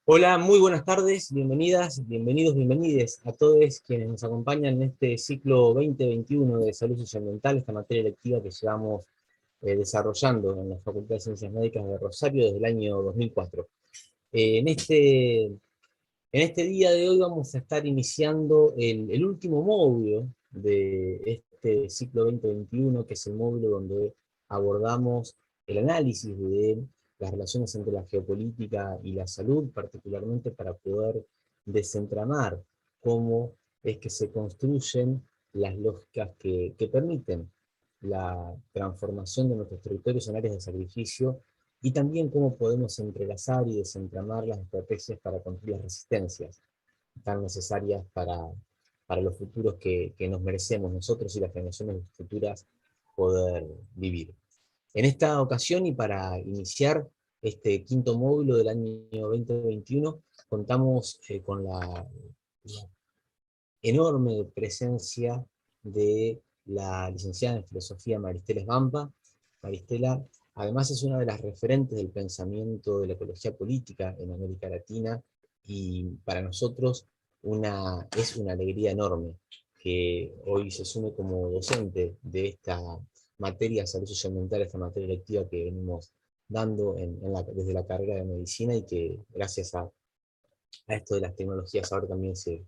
Hola, muy buenas tardes, bienvenidas, bienvenidos, bienvenides a todos quienes nos acompañan en este ciclo 2021 de Salud Socioambiental, esta materia electiva que llevamos desarrollando en la Facultad de Ciencias Médicas de Rosario desde el año 2004. En este día de hoy vamos a estar iniciando el último módulo de este ciclo 2021, que es el módulo donde abordamos el análisis de las relaciones entre la geopolítica y la salud, particularmente para poder desentramar cómo es que se construyen las lógicas que permiten la transformación de nuestros territorios en áreas de sacrificio, y también cómo podemos entrelazar y desentramar las estrategias para construir las resistencias tan necesarias para los futuros que nos merecemos nosotros y las generaciones futuras poder vivir. En esta ocasión, y para iniciar este quinto módulo del año 2021, contamos con la enorme presencia de la licenciada en Filosofía Maristela Svampa. Maristela, además, es una de las referentes del pensamiento de la ecología política en América Latina, y para nosotros es una alegría enorme que hoy se sume como docente de esta materia de salud socioambiental, esta materia electiva que venimos dando desde la carrera de medicina, y que gracias a esto de las tecnologías ahora también se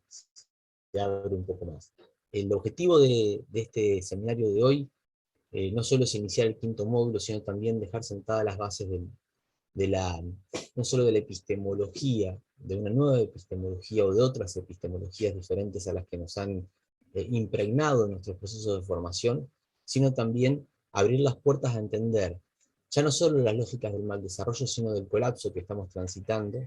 abre un poco más. El objetivo de este seminario de hoy no solo es iniciar el quinto módulo, sino también dejar sentadas las bases no solo de la epistemología, de una nueva epistemología o de otras epistemologías diferentes a las que nos han impregnado en nuestros procesos de formación, sino también abrir las puertas a entender ya no solo las lógicas del mal desarrollo, sino del colapso que estamos transitando,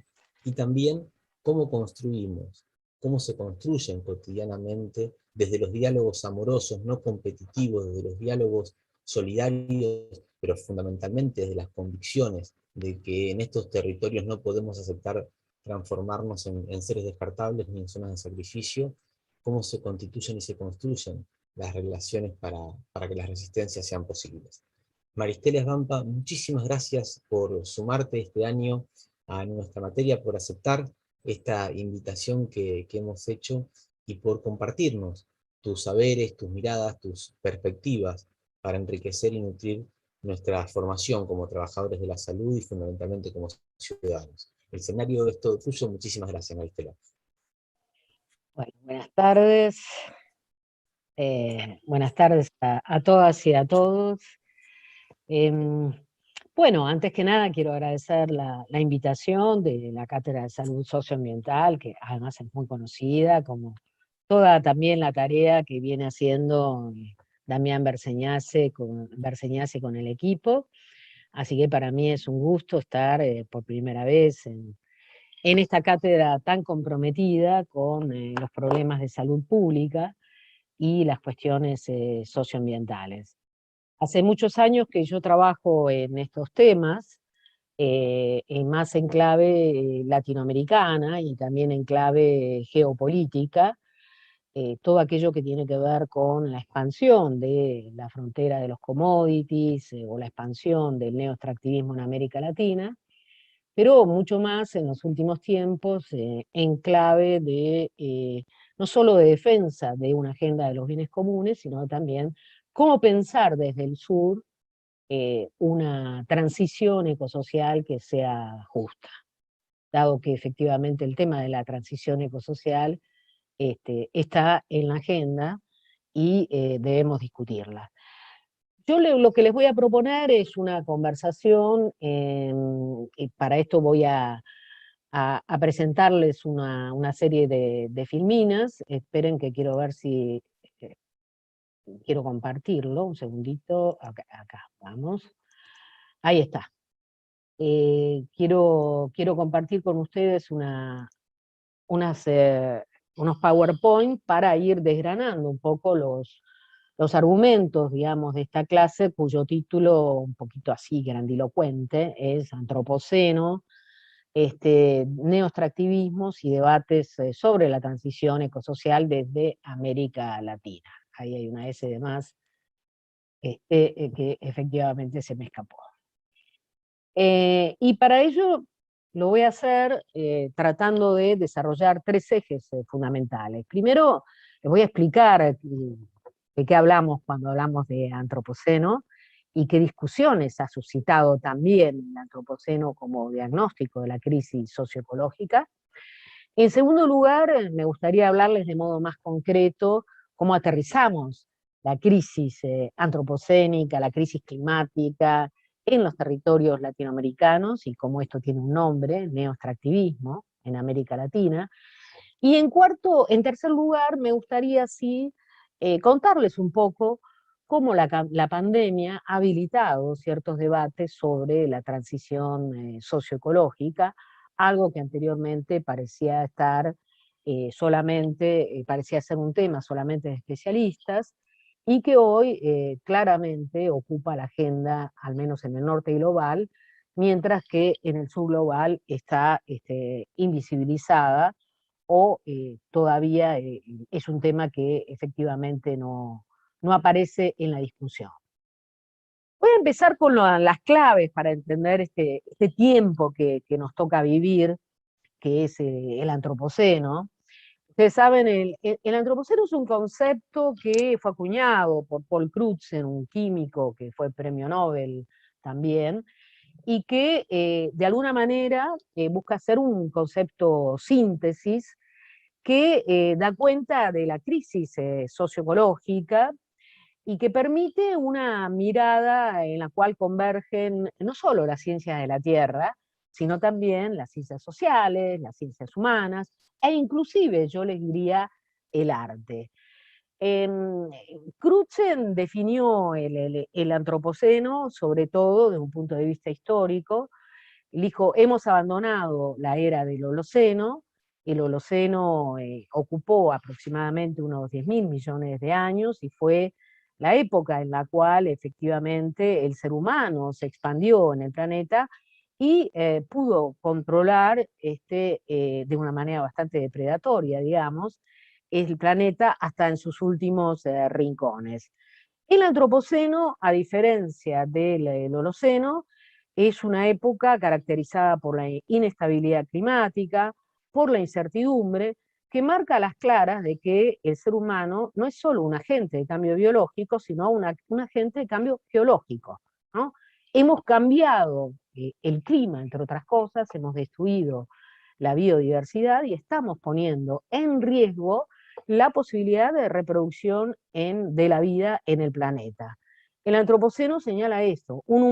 y también cómo construimos, cómo se construyen cotidianamente desde los diálogos amorosos, no competitivos, desde los diálogos solidarios, pero fundamentalmente desde las convicciones de que en estos territorios no podemos aceptar transformarnos en seres descartables ni en zonas de sacrificio, cómo se constituyen y se construyen las relaciones para que las resistencias sean posibles. Maristela Svampa, muchísimas gracias por sumarte este año a nuestra materia, por aceptar esta invitación que hemos hecho, y por compartirnos tus saberes, tus miradas, tus perspectivas para enriquecer y nutrir nuestra formación como trabajadores de la salud y fundamentalmente como ciudadanos. El escenario es todo tuyo. Muchísimas gracias, Maristela. Bueno, buenas tardes a todas y a todos. Bueno, antes que nada quiero agradecer la invitación de la Cátedra de Salud Socioambiental, que además es muy conocida, como toda también la tarea que viene haciendo Damián Berseñase con el equipo. Así que para mí es un gusto estar por primera vez en esta cátedra tan comprometida con los problemas de salud pública y las cuestiones socioambientales. Hace muchos años que yo trabajo en estos temas, más en clave latinoamericana y también en clave geopolítica, todo aquello que tiene que ver con la expansión de la frontera de los commodities o la expansión del neoextractivismo en América Latina, pero mucho más en los últimos tiempos en clave de no solo de defensa de una agenda de los bienes comunes, sino también cómo pensar desde el sur una transición ecosocial que sea justa, dado que efectivamente el tema de la transición ecosocial está en la agenda y debemos discutirla. Yo lo que les voy a proponer es una conversación, y para esto voy a presentarles una serie de filminas. Esperen que quiero ver si quiero compartirlo, un segundito, acá, vamos. Ahí está. Quiero compartir con ustedes unos PowerPoint para ir desgranando un poco los argumentos, digamos, de esta clase, cuyo título, un poquito así grandilocuente, es Antropoceno, neoextractivismos y debates sobre la transición ecosocial desde América Latina. Ahí hay una S de más, que efectivamente se me escapó. Y para ello lo voy a hacer tratando de desarrollar tres ejes fundamentales. Primero, les voy a explicar de qué hablamos cuando hablamos de antropoceno y qué discusiones ha suscitado también el antropoceno como diagnóstico de la crisis socioecológica. En segundo lugar, me gustaría hablarles de modo más concreto cómo aterrizamos la crisis antropocénica, la crisis climática en los territorios latinoamericanos y cómo esto tiene un nombre, neoextractivismo, en América Latina. Y en tercer lugar, me gustaría sí contarles un poco cómo la pandemia ha habilitado ciertos debates sobre la transición socioecológica, algo que anteriormente parecía estar solamente, parecía ser un tema solamente de especialistas, y que hoy claramente ocupa la agenda, al menos en el norte global, mientras que en el sur global está invisibilizada o todavía es un tema que efectivamente no aparece en la discusión. Voy a empezar con las claves para entender este tiempo que nos toca vivir, que es el antropoceno. Ustedes saben, el antropoceno es un concepto que fue acuñado por Paul Crutzen, un químico que fue premio Nobel también, y que de alguna manera busca ser un concepto síntesis que da cuenta de la crisis socioecológica y que permite una mirada en la cual convergen no solo las ciencias de la Tierra, sino también las ciencias sociales, las ciencias humanas, e inclusive, yo les diría, el arte. Crutzen definió el antropoceno, sobre todo desde un punto de vista histórico. Dijo, hemos abandonado la era del Holoceno. El Holoceno ocupó aproximadamente unos 10.000 millones de años y fue la época en la cual efectivamente el ser humano se expandió en el planeta y pudo controlar de una manera bastante depredatoria, digamos, el planeta hasta en sus últimos rincones. El Antropoceno, a diferencia del Holoceno, es una época caracterizada por la inestabilidad climática, por la incertidumbre, que marca a las claras de que el ser humano no es solo un agente de cambio biológico, sino un agente de cambio geológico, ¿no? Hemos cambiado el clima, entre otras cosas, hemos destruido la biodiversidad y estamos poniendo en riesgo la posibilidad de reproducción de la vida en el planeta. El antropoceno señala esto, un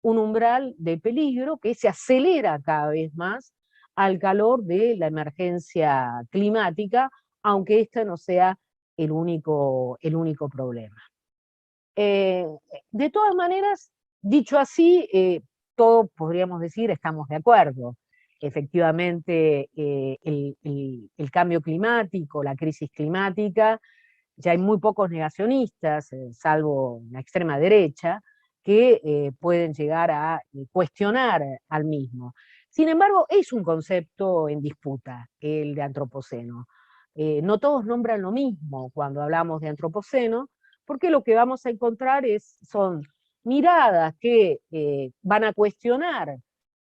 umbral de peligro que se acelera cada vez más al calor de la emergencia climática, aunque este no sea el único problema. De todas maneras, dicho así, todos podríamos decir estamos de acuerdo. Efectivamente, el cambio climático, la crisis climática, ya hay muy pocos negacionistas, salvo la extrema derecha, que pueden llegar a cuestionar al mismo. Sin embargo, es un concepto en disputa, el de antropoceno. No todos nombran lo mismo cuando hablamos de antropoceno, porque lo que vamos a encontrar son miradas que van a cuestionar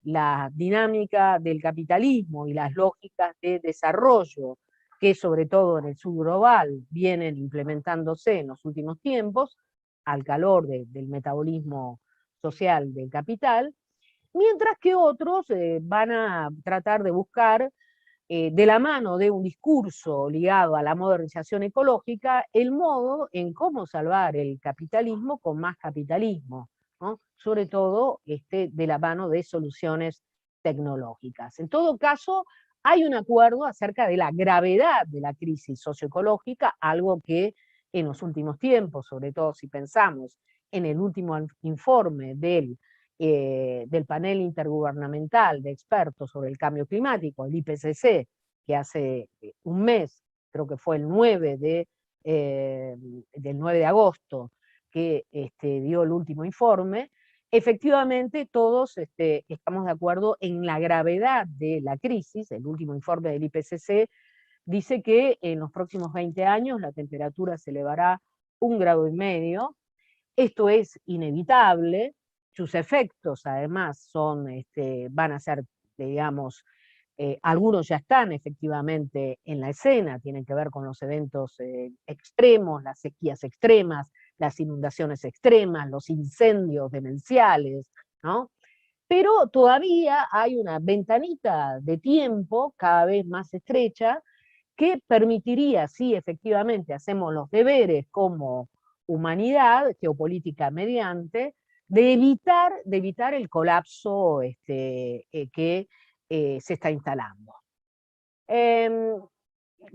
la dinámica del capitalismo y las lógicas de desarrollo que sobre todo en el sur global vienen implementándose en los últimos tiempos, al calor del metabolismo social del capital, mientras que otros van a tratar de buscar, de la mano de un discurso ligado a la modernización ecológica, el modo en cómo salvar el capitalismo con más capitalismo, ¿no? Sobre todo de la mano de soluciones tecnológicas. En todo caso, hay un acuerdo acerca de la gravedad de la crisis socioecológica, algo que en los últimos tiempos, sobre todo si pensamos en el último informe del panel intergubernamental de expertos sobre el cambio climático, el IPCC, que hace un mes, creo que fue del 9 de agosto, que dio el último informe, efectivamente todos estamos de acuerdo en la gravedad de la crisis. El último informe del IPCC dice que en los próximos 20 años la temperatura se elevará 1,5 grados. Esto es inevitable, sus efectos además son, van a ser, digamos, algunos ya están efectivamente en la escena, tienen que ver con los eventos extremos, las sequías extremas, las inundaciones extremas, los incendios demenciales, ¿no? Pero todavía hay una ventanita de tiempo cada vez más estrecha que permitiría, si efectivamente hacemos los deberes como humanidad, geopolítica mediante, de evitar el colapso que se está instalando.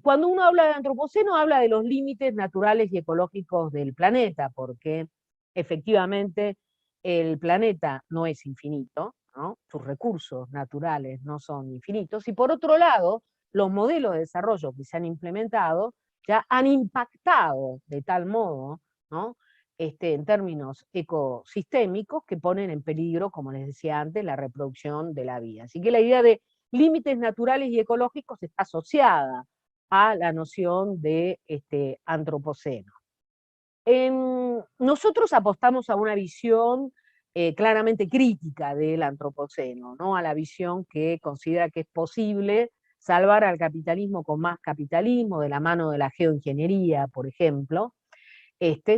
Cuando uno habla de antropoceno, habla de los límites naturales y ecológicos del planeta, porque efectivamente el planeta no es infinito, ¿no? Sus recursos naturales no son infinitos, y por otro lado, los modelos de desarrollo que se han implementado ya han impactado de tal modo, ¿no? En términos ecosistémicos que ponen en peligro, como les decía antes, la reproducción de la vida. Así que la idea de límites naturales y ecológicos está asociada a la noción de antropoceno. Nosotros apostamos a una visión claramente crítica del antropoceno, ¿no? A la visión que considera que es posible salvar al capitalismo con más capitalismo, de la mano de la geoingeniería, por ejemplo,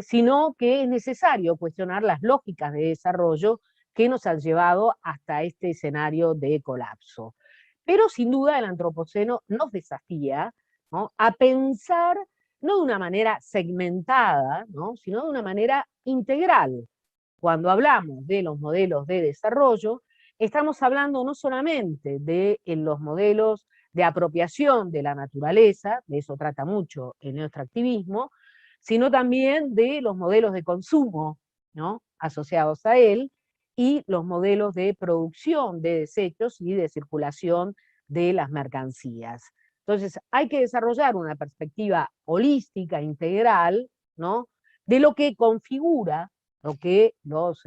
sino que es necesario cuestionar las lógicas de desarrollo que nos han llevado hasta este escenario de colapso. Pero sin duda el antropoceno nos desafía, ¿no?, a pensar no de una manera segmentada, ¿no?, sino de una manera integral. Cuando hablamos de los modelos de desarrollo, estamos hablando no solamente de los modelos de apropiación de la naturaleza, de eso trata mucho el neoextractivismo, sino también de los modelos de consumo, ¿no?, asociados a él, y los modelos de producción de desechos y de circulación de las mercancías. Entonces, hay que desarrollar una perspectiva holística, integral, ¿no?, de lo que configura lo que los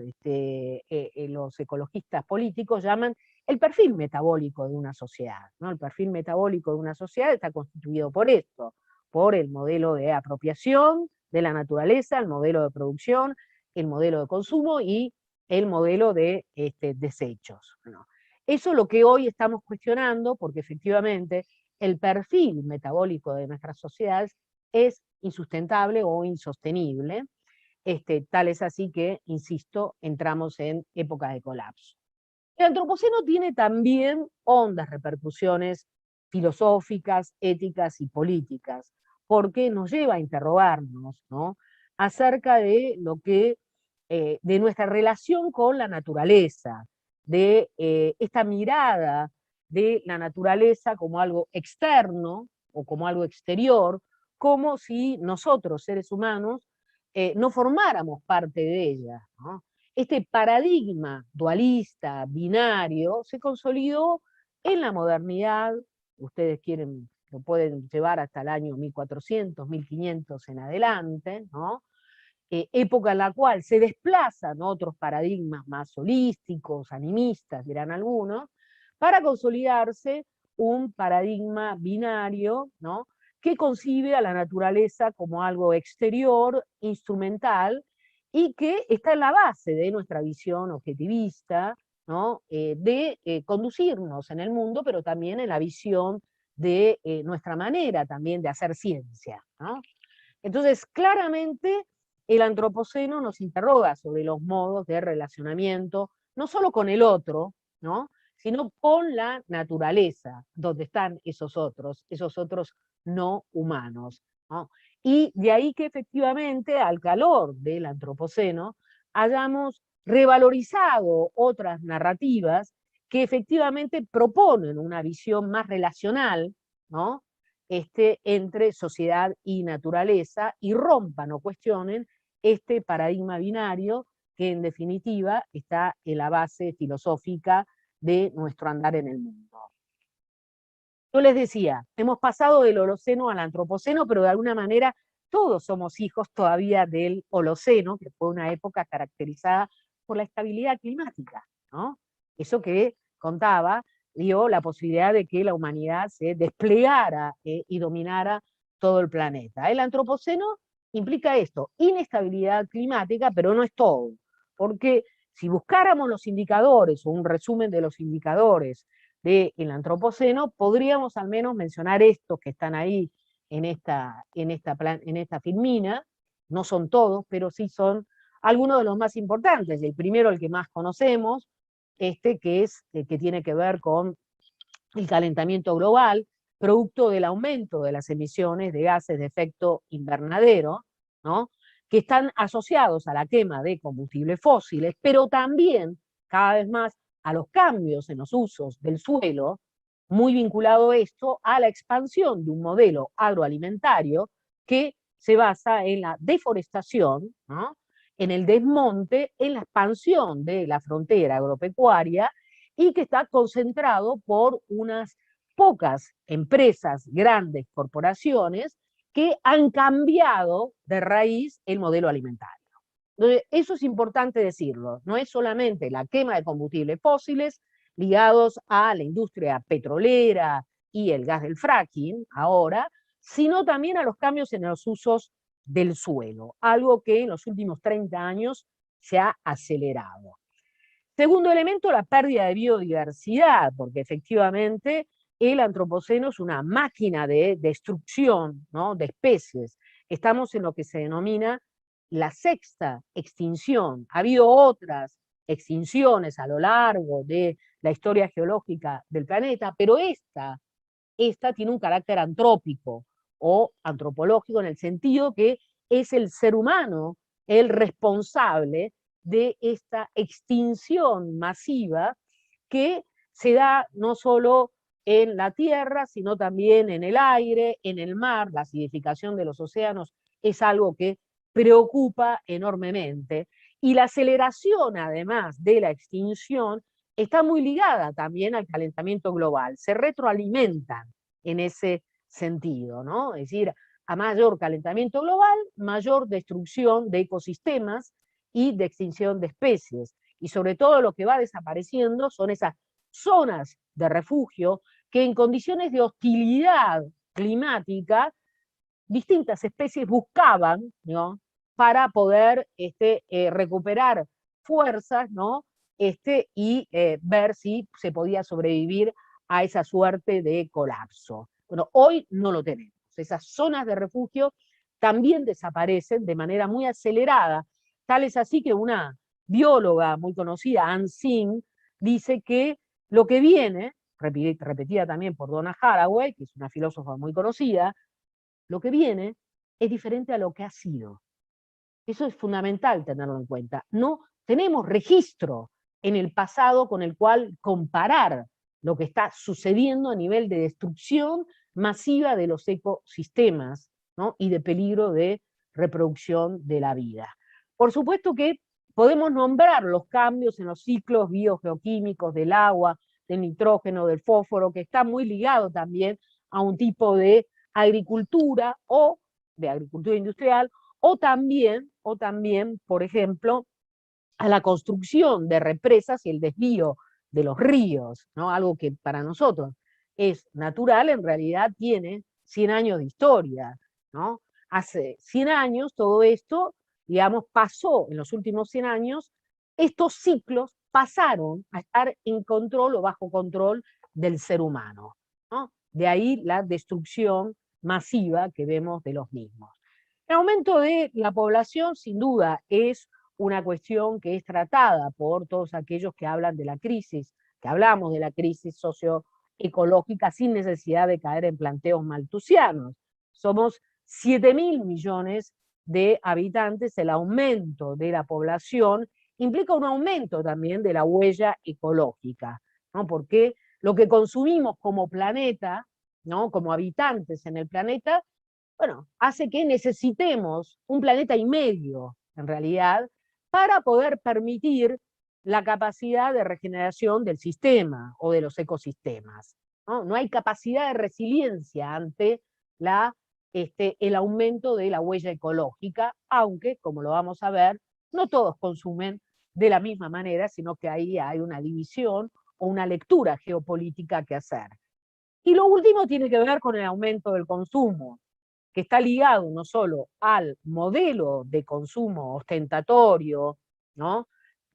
ecologistas políticos llaman el perfil metabólico de una sociedad, ¿no? El perfil metabólico de una sociedad está constituido por esto, por el modelo de apropiación de la naturaleza, el modelo de producción, el modelo de consumo y el modelo de desechos, ¿no? Eso es lo que hoy estamos cuestionando, porque efectivamente el perfil metabólico de nuestras sociedades es insustentable o insostenible. Tal es así que, insisto, entramos en época de colapso. El antropoceno tiene también hondas repercusiones filosóficas, éticas y políticas, porque nos lleva a interrogarnos, ¿no?, acerca de lo que, de nuestra relación con la naturaleza, de esta mirada de la naturaleza como algo externo o como algo exterior, como si nosotros, seres humanos, no formáramos parte de ella, ¿no? Este paradigma dualista, binario, se consolidó en la modernidad. Ustedes quieren, lo pueden llevar hasta el año 1400, 1500 en adelante, ¿no? Época en la cual se desplazan otros paradigmas más holísticos, animistas, dirán algunos, para consolidarse un paradigma binario, ¿no?, que concibe a la naturaleza como algo exterior, instrumental, y que está en la base de nuestra visión objetivista, ¿no?, de conducirnos en el mundo, pero también en la visión de nuestra manera también de hacer ciencia, ¿no? Entonces, claramente, el antropoceno nos interroga sobre los modos de relacionamiento, no solo con el otro, ¿no?, sino con la naturaleza, donde están esos otros no humanos, ¿no? Y de ahí que efectivamente, al calor del antropoceno, hayamos revalorizado otras narrativas que efectivamente proponen una visión más relacional, ¿no?, entre sociedad y naturaleza, y rompan o cuestionen este paradigma binario que en definitiva está en la base filosófica de nuestro andar en el mundo. Yo les decía, hemos pasado del Holoceno al Antropoceno, pero de alguna manera todos somos hijos todavía del Holoceno, que fue una época caracterizada por la estabilidad climática, ¿no? Eso que contaba dio la posibilidad de que la humanidad se desplegara y dominara todo el planeta. El Antropoceno implica esto, inestabilidad climática, pero no es todo, porque si buscáramos los indicadores o un resumen de los indicadores del Antropoceno, podríamos al menos mencionar estos que están ahí en esta filmina. No son todos, pero sí son algunos de los más importantes. El primero, el que más conocemos, que es el que tiene que ver con el calentamiento global, producto del aumento de las emisiones de gases de efecto invernadero, ¿no?, que están asociados a la quema de combustibles fósiles, pero también cada vez más a los cambios en los usos del suelo, muy vinculado esto a la expansión de un modelo agroalimentario que se basa en la deforestación, ¿no?, en el desmonte, en la expansión de la frontera agropecuaria, y que está concentrado por unas pocas empresas, grandes corporaciones, que han cambiado de raíz el modelo alimentario. Entonces, eso es importante decirlo, no es solamente la quema de combustibles fósiles ligados a la industria petrolera y el gas del fracking ahora, sino también a los cambios en los usos del suelo, algo que en los últimos 30 años se ha acelerado. Segundo elemento, la pérdida de biodiversidad, porque efectivamente el antropoceno es una máquina de destrucción, ¿no?, de especies. Estamos en lo que se denomina la sexta extinción. Ha habido otras extinciones a lo largo de la historia geológica del planeta, pero esta tiene un carácter antrópico o antropológico, en el sentido que es el ser humano el responsable de esta extinción masiva que se da no solo en la tierra, sino también en el aire, en el mar. La acidificación de los océanos es algo que preocupa enormemente, y la aceleración, además de la extinción, está muy ligada también al calentamiento global, se retroalimentan en ese sentido, ¿no? Es decir, a mayor calentamiento global, mayor destrucción de ecosistemas y de extinción de especies. Y sobre todo lo que va desapareciendo son esas zonas de refugio que en condiciones de hostilidad climática distintas especies buscaban, ¿no?, para poder recuperar fuerzas, ¿no?, y ver si se podía sobrevivir a esa suerte de colapso. Bueno, hoy no lo tenemos. Esas zonas de refugio también desaparecen de manera muy acelerada. Tal es así que una bióloga muy conocida, Anne Singh, dice que lo que viene, repetida también por Donna Haraway, que es una filósofa muy conocida, lo que viene es diferente a lo que ha sido. Eso es fundamental tenerlo en cuenta. No tenemos registro en el pasado con el cual comparar lo que está sucediendo a nivel de destrucción masiva de los ecosistemas, ¿no?, y de peligro de reproducción de la vida. Por supuesto que podemos nombrar los cambios en los ciclos biogeoquímicos del agua, del nitrógeno, del fósforo, que está muy ligado también a un tipo de agricultura o de agricultura industrial, o también, por ejemplo, a la construcción de represas y el desvío de los ríos, ¿no? Algo que para nosotros es natural, en realidad tiene 100 años de historia, ¿no? Hace 100 años todo esto, digamos, pasó en los últimos 100 años, estos ciclos pasaron a estar en control o bajo control del ser humano, ¿no? De ahí la destrucción masiva que vemos de los mismos. El aumento de la población, sin duda, es una cuestión que es tratada por todos aquellos que hablan de la crisis, que hablamos de la crisis socioecológica sin necesidad de caer en planteos malthusianos. Somos 7.000 millones de habitantes, el aumento de la población implica un aumento también de la huella ecológica, ¿no? Porque lo que consumimos como planeta, ¿no?, como habitantes en el planeta, bueno, hace que necesitemos un planeta y medio, en realidad, para poder permitir la capacidad de regeneración del sistema o de los ecosistemas, ¿no? No hay capacidad de resiliencia ante el aumento de la huella ecológica, aunque, como lo vamos a ver, no todos consumen de la misma manera, sino que ahí hay una división o una lectura geopolítica que hacer. Y lo último tiene que ver con el aumento del consumo, que está ligado no solo al modelo de consumo ostentatorio, ¿no?,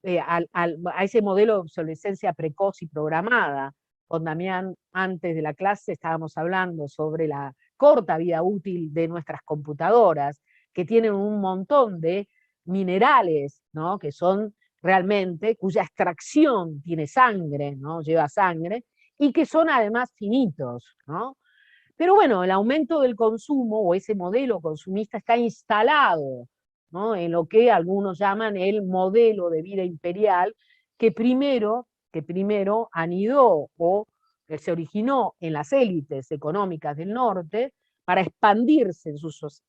a ese modelo de obsolescencia precoz y programada. Con Damián, antes de la clase, estábamos hablando sobre la corta vida útil de nuestras computadoras, que tienen un montón de minerales, ¿no? Que son realmente, cuya extracción tiene sangre, ¿no? Lleva sangre, y que son además finitos, ¿no? Pero bueno, el aumento del consumo o ese modelo consumista está instalado, ¿no? En lo que algunos llaman el modelo de vida imperial, que primero anidó o se originó en las élites económicas del norte para expandirse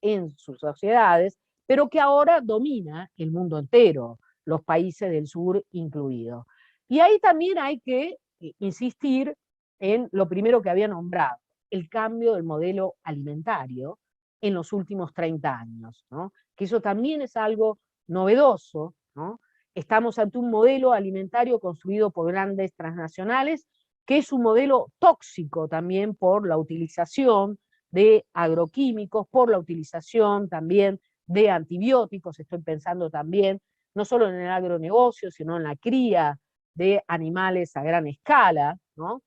en sus sociedades, pero que ahora domina el mundo entero, los países del sur incluidos. Y ahí también hay que insistir en lo primero que había nombrado, el cambio del modelo alimentario en los últimos 30 años, ¿no? Que eso también es algo novedoso, ¿no? Estamos ante un modelo alimentario construido por grandes transnacionales, que es un modelo tóxico también por la utilización de agroquímicos, por la utilización también de antibióticos. Estoy pensando también no solo en el agronegocio, sino en la cría de animales a gran escala, ¿no?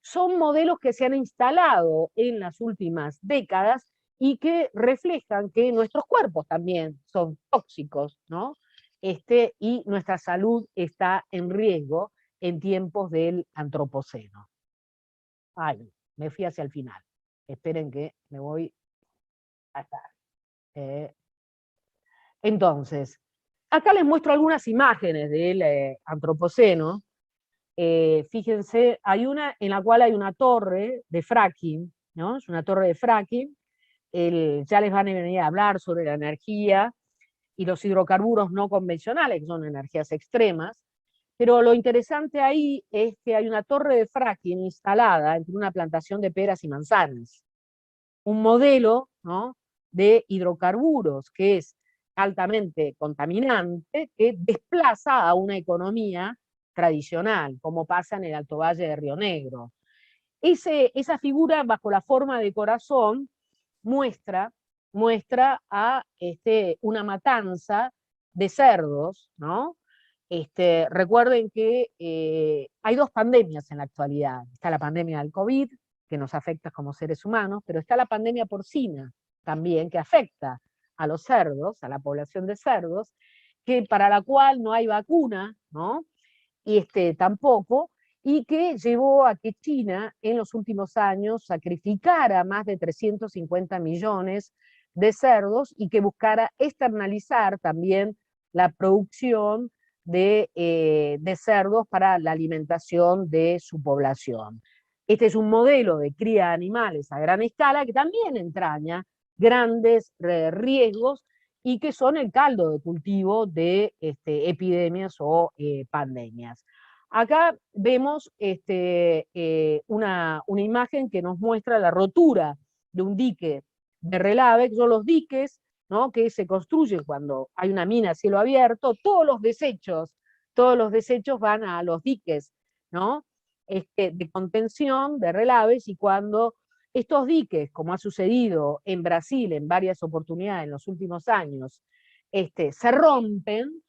Son modelos que se han instalado en las últimas décadas y que reflejan que nuestros cuerpos también son tóxicos, ¿no? Y nuestra salud está en riesgo en tiempos del antropoceno. Ay, me fui hacia el final. Esperen que me voy hasta. Entonces, acá les muestro algunas imágenes del antropoceno. Fíjense, hay una en la cual hay una torre de fracking, ¿no? Es una torre de fracking. Ya les van a venir a hablar sobre la energía y los hidrocarburos no convencionales, que son energías extremas, pero lo interesante ahí es que hay una torre de fracking instalada entre una plantación de peras y manzanas. Un modelo, ¿no?, de hidrocarburos que es altamente contaminante, que desplaza a una economía tradicional, como pasa en el Alto Valle de Río Negro. Esa figura bajo la forma de corazón muestra a una matanza de cerdos, ¿no? Recuerden que hay dos pandemias en la actualidad. Está la pandemia del COVID, que nos afecta como seres humanos, pero está la pandemia porcina también, que afecta a los cerdos, a la población de cerdos, para la cual no hay vacuna, ¿no? Y tampoco, y que llevó a que China en los últimos años sacrificara más de 350 millones de cerdos y que buscara externalizar también la producción de cerdos para la alimentación de su población. Este es un modelo de cría de animales a gran escala que también entraña grandes riesgos y que son el caldo de cultivo de epidemias o pandemias. Acá vemos una imagen que nos muestra la rotura de un dique de relave, que son los diques, ¿no?, que se construyen cuando hay una mina a cielo abierto. Todos los desechos van a los diques, ¿no?, de contención, de relaves, y cuando estos diques, como ha sucedido en Brasil en varias oportunidades en los últimos años, se rompen,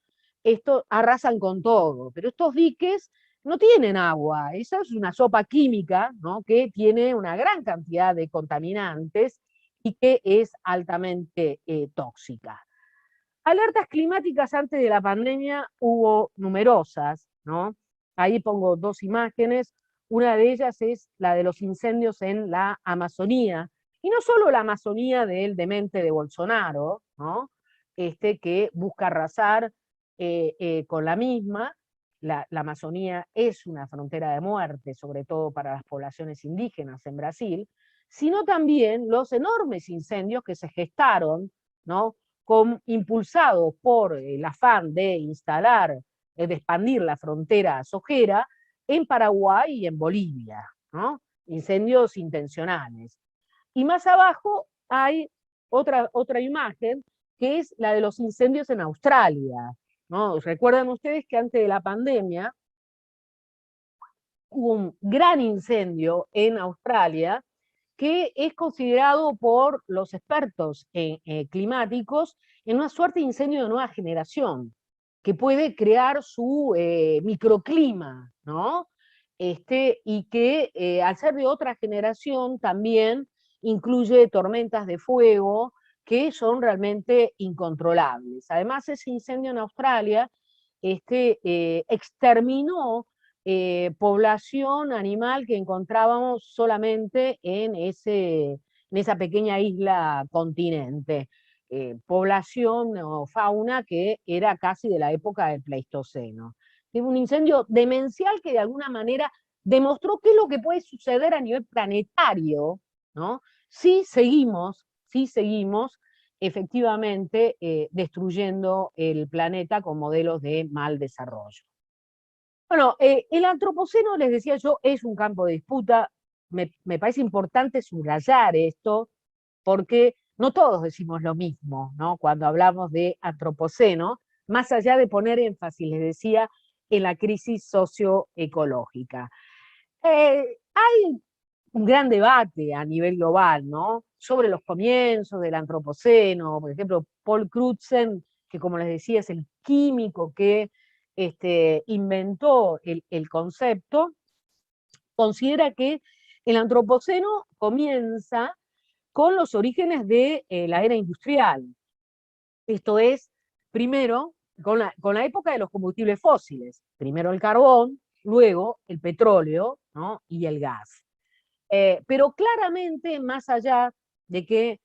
arrasan con todo. Pero estos diques no tienen agua, esa es una sopa química, ¿no?, que tiene una gran cantidad de contaminantes y que es altamente tóxica. Alertas climáticas antes de la pandemia hubo numerosas, ¿no? Ahí pongo dos imágenes. Una de ellas es la de los incendios en la Amazonía, y no solo la Amazonía del demente de Bolsonaro, ¿no?, que busca arrasar con la misma. La Amazonía es una frontera de muerte, sobre todo para las poblaciones indígenas en Brasil, sino también los enormes incendios que se gestaron, ¿no?, impulsados por el afán de instalar, de expandir la frontera sojera en Paraguay y en Bolivia, ¿no? Incendios intencionales. Y más abajo hay otra imagen, que es la de los incendios en Australia, ¿no? Recuerdan ustedes que antes de la pandemia hubo un gran incendio en Australia que es considerado por los expertos climáticos en una suerte de incendio de nueva generación, que puede crear su microclima, ¿no? Y que al ser de otra generación también incluye tormentas de fuego que son realmente incontrolables. Además, ese incendio en Australia exterminó población animal que encontrábamos solamente en esa pequeña isla continente. Población o fauna que era casi de la época del Pleistoceno. Un incendio demencial que de alguna manera demostró qué es lo que puede suceder a nivel planetario, ¿no? Si seguimos efectivamente destruyendo el planeta con modelos de mal desarrollo. Bueno, el antropoceno, les decía yo, es un campo de disputa. Me parece importante subrayar esto, porque no todos decimos lo mismo, ¿no? Cuando hablamos de antropoceno, más allá de poner énfasis, les decía, en la crisis socioecológica. Hay un gran debate a nivel global, ¿no? Sobre los comienzos del antropoceno. Por ejemplo, Paul Crutzen, que como les decía es el químico que inventó el concepto, considera que el antropoceno comienza con los orígenes de la era industrial. Esto es, primero, con la época de los combustibles fósiles. Primero el carbón, luego el petróleo, ¿no? Y el gas. Pero claramente, más allá de que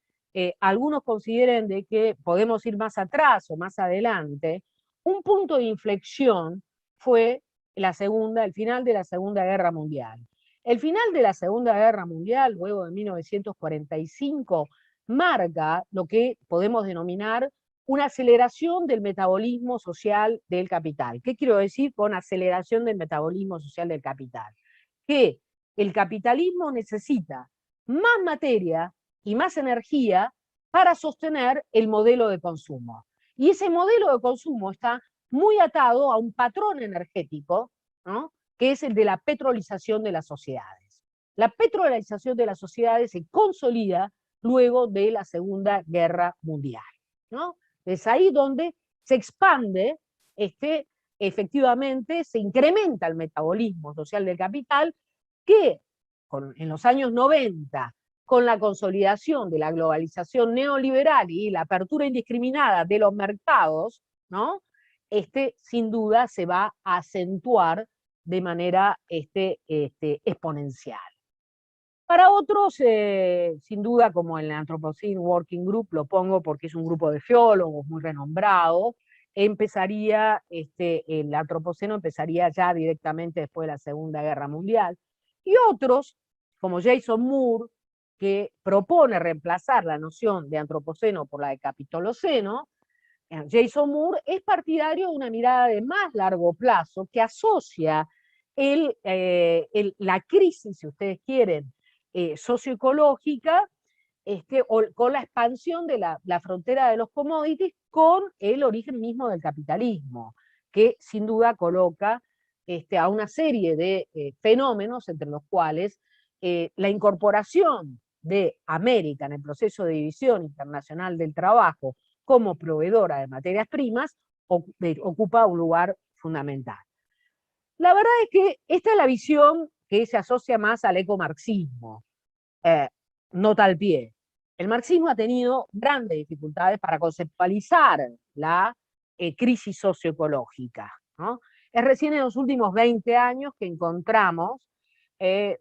algunos consideren de que podemos ir más atrás o más adelante, un punto de inflexión fue el final de la Segunda Guerra Mundial. El final de la Segunda Guerra Mundial, luego de 1945, marca lo que podemos denominar una aceleración del metabolismo social del capital. ¿Qué quiero decir con aceleración del metabolismo social del capital? Que el capitalismo necesita más materia y más energía para sostener el modelo de consumo. Y ese modelo de consumo está muy atado a un patrón energético, ¿no? Que es el de la petrolización de las sociedades. La petrolización de las sociedades se consolida luego de la Segunda Guerra Mundial, ¿no? Es ahí donde se expande, efectivamente, se incrementa el metabolismo social del capital, que en los años 90, con la consolidación de la globalización neoliberal y la apertura indiscriminada de los mercados, ¿no? Sin duda se va a acentuar de manera exponencial. Para otros, sin duda, como el Anthropocene Working Group, lo pongo porque es un grupo de geólogos muy renombrado, el antropoceno empezaría ya directamente después de la Segunda Guerra Mundial. Y otros, como Jason Moore, que propone reemplazar la noción de antropoceno por la de capitoloceno. Jason Moore es partidario de una mirada de más largo plazo que asocia la crisis, si ustedes quieren, socioecológica, con la expansión de la frontera de los commodities con el origen mismo del capitalismo, que sin duda coloca a una serie de fenómenos, entre los cuales la incorporación de América en el proceso de división internacional del trabajo como proveedora de materias primas ocupa un lugar fundamental. La verdad es que esta es la visión que se asocia más al ecomarxismo, nota al pie. El marxismo ha tenido grandes dificultades para conceptualizar la crisis socioecológica, ¿no? Es recién en los últimos 20 años que encontramos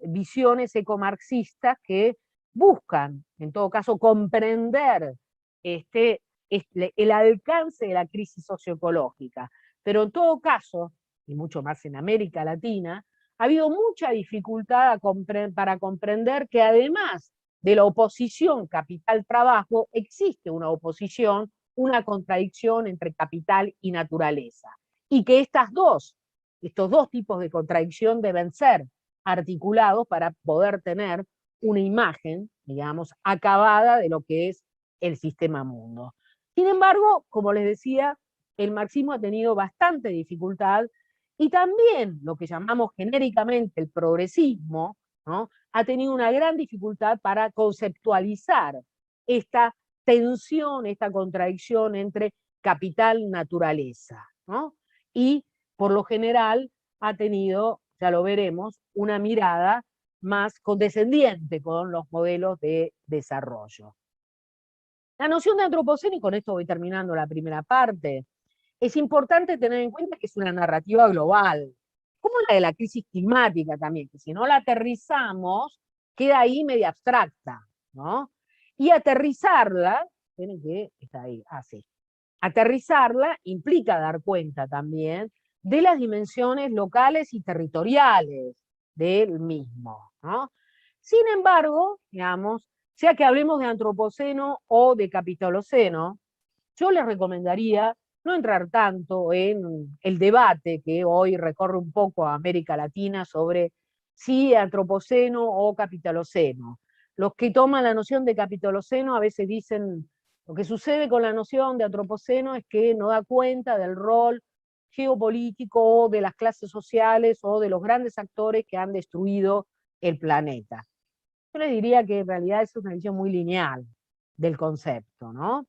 visiones ecomarxistas que buscan, en todo caso, comprender el alcance de la crisis socioecológica. Pero en todo caso, y mucho más en América Latina, ha habido mucha dificultad para comprender que además de la oposición capital-trabajo, existe una oposición, una contradicción entre capital y naturaleza. Y que estos dos tipos de contradicción deben ser articulados para poder tener una imagen, digamos, acabada de lo que es el sistema mundo. Sin embargo, como les decía, el marxismo ha tenido bastante dificultad y también lo que llamamos genéricamente el progresismo, ¿no? Ha tenido una gran dificultad para conceptualizar esta tensión, esta contradicción entre capital y naturaleza, ¿no? Y por lo general ha tenido, ya lo veremos, una mirada más condescendiente con los modelos de desarrollo. La noción de antropoceno, y con esto voy terminando la primera parte, es importante tener en cuenta que es una narrativa global, como la de la crisis climática también, que si no la aterrizamos, queda ahí media abstracta, ¿no? Y aterrizarla, tienen que, está ahí, así. Aterrizarla implica dar cuenta también de las dimensiones locales y territoriales del mismo, ¿no? Sin embargo, digamos, sea que hablemos de antropoceno o de capitaloceno, yo les recomendaría no entrar tanto en el debate que hoy recorre un poco a América Latina sobre si antropoceno o capitaloceno. Los que toman la noción de capitaloceno a veces dicen lo que sucede con la noción de antropoceno es que no da cuenta del rol geopolítico o de las clases sociales o de los grandes actores que han destruido el planeta. Yo les diría que en realidad es una visión muy lineal del concepto, ¿no?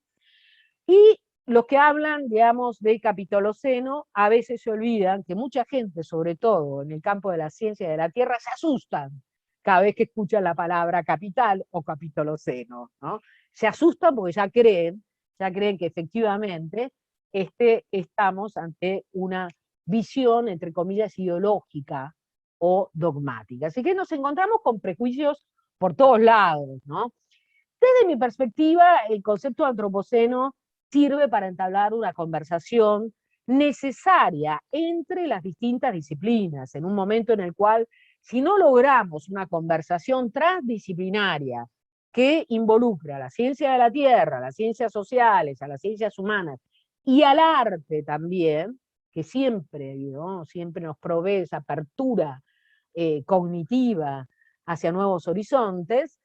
Y los que hablan, digamos, de capitaloceno, a veces se olvidan que mucha gente, sobre todo en el campo de la ciencia de la Tierra, se asustan cada vez que escuchan la palabra capital o capitaloceno, ¿no? Se asustan porque ya creen que efectivamente estamos ante una visión, entre comillas, ideológica o dogmática. Así que nos encontramos con prejuicios por todos lados, ¿no? Desde mi perspectiva, el concepto de antropoceno sirve para entablar una conversación necesaria entre las distintas disciplinas, en un momento en el cual, si no logramos una conversación transdisciplinaria que involucre a la ciencia de la Tierra, a las ciencias sociales, a las ciencias humanas y al arte también, que siempre, ¿no? Siempre nos provee esa apertura cognitiva hacia nuevos horizontes,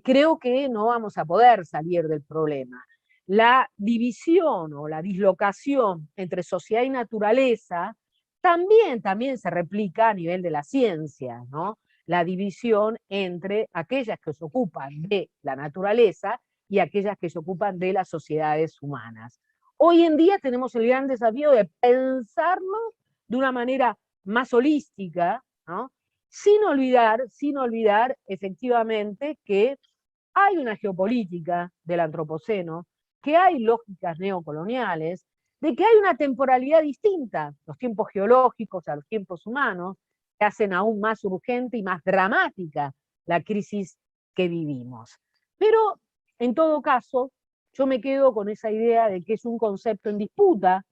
creo que no vamos a poder salir del problema. La división o la dislocación entre sociedad y naturaleza también se replica a nivel de la ciencia, ¿no? La división entre aquellas que se ocupan de la naturaleza y aquellas que se ocupan de las sociedades humanas. Hoy en día tenemos el gran desafío de pensarlo de una manera más holística, ¿no? Sin olvidar efectivamente que hay una geopolítica del antropoceno, que hay lógicas neocoloniales, de que hay una temporalidad distinta, los tiempos geológicos a los tiempos humanos, que hacen aún más urgente y más dramática la crisis que vivimos. Pero, en todo caso, yo me quedo con esa idea de que es un concepto en disputa,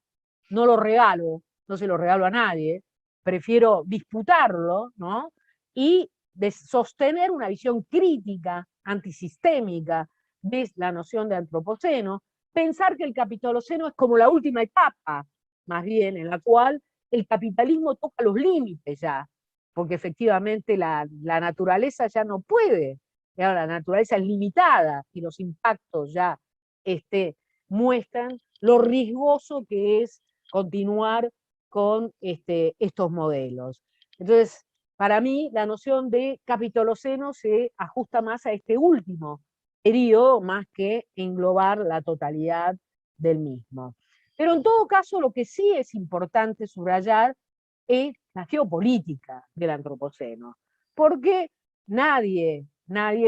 no lo regalo, no se lo regalo a nadie, prefiero disputarlo, ¿no? Y de sostener una visión crítica, antisistémica, de la noción de antropoceno, pensar que el capitaloceno es como la última etapa, más bien, en la cual el capitalismo toca los límites ya, porque efectivamente la naturaleza ya no puede, ya la naturaleza es limitada y los impactos ya muestran lo riesgoso que es continuar con estos modelos. Entonces, para mí, la noción de capitaloceno se ajusta más a este último periodo, más que englobar la totalidad del mismo. Pero en todo caso, lo que sí es importante subrayar es la geopolítica del antropoceno, porque nadie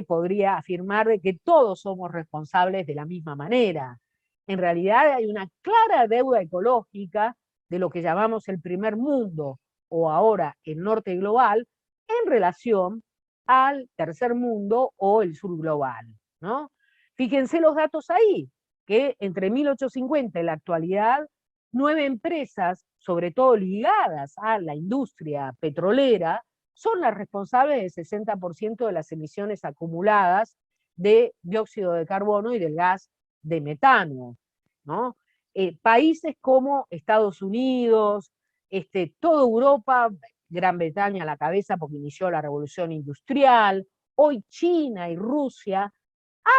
podría afirmar de que todos somos responsables de la misma manera. En realidad hay una clara deuda ecológica de lo que llamamos el primer mundo o ahora el norte global en relación al tercer mundo o el sur global, ¿no? Fíjense los datos ahí, que entre 1850 y la actualidad, 9 empresas, sobre todo ligadas a la industria petrolera, son las responsables del 60% de las emisiones acumuladas de dióxido de carbono y del gas de metano, ¿no? Países como Estados Unidos, toda Europa, Gran Bretaña a la cabeza porque inició la revolución industrial, hoy China y Rusia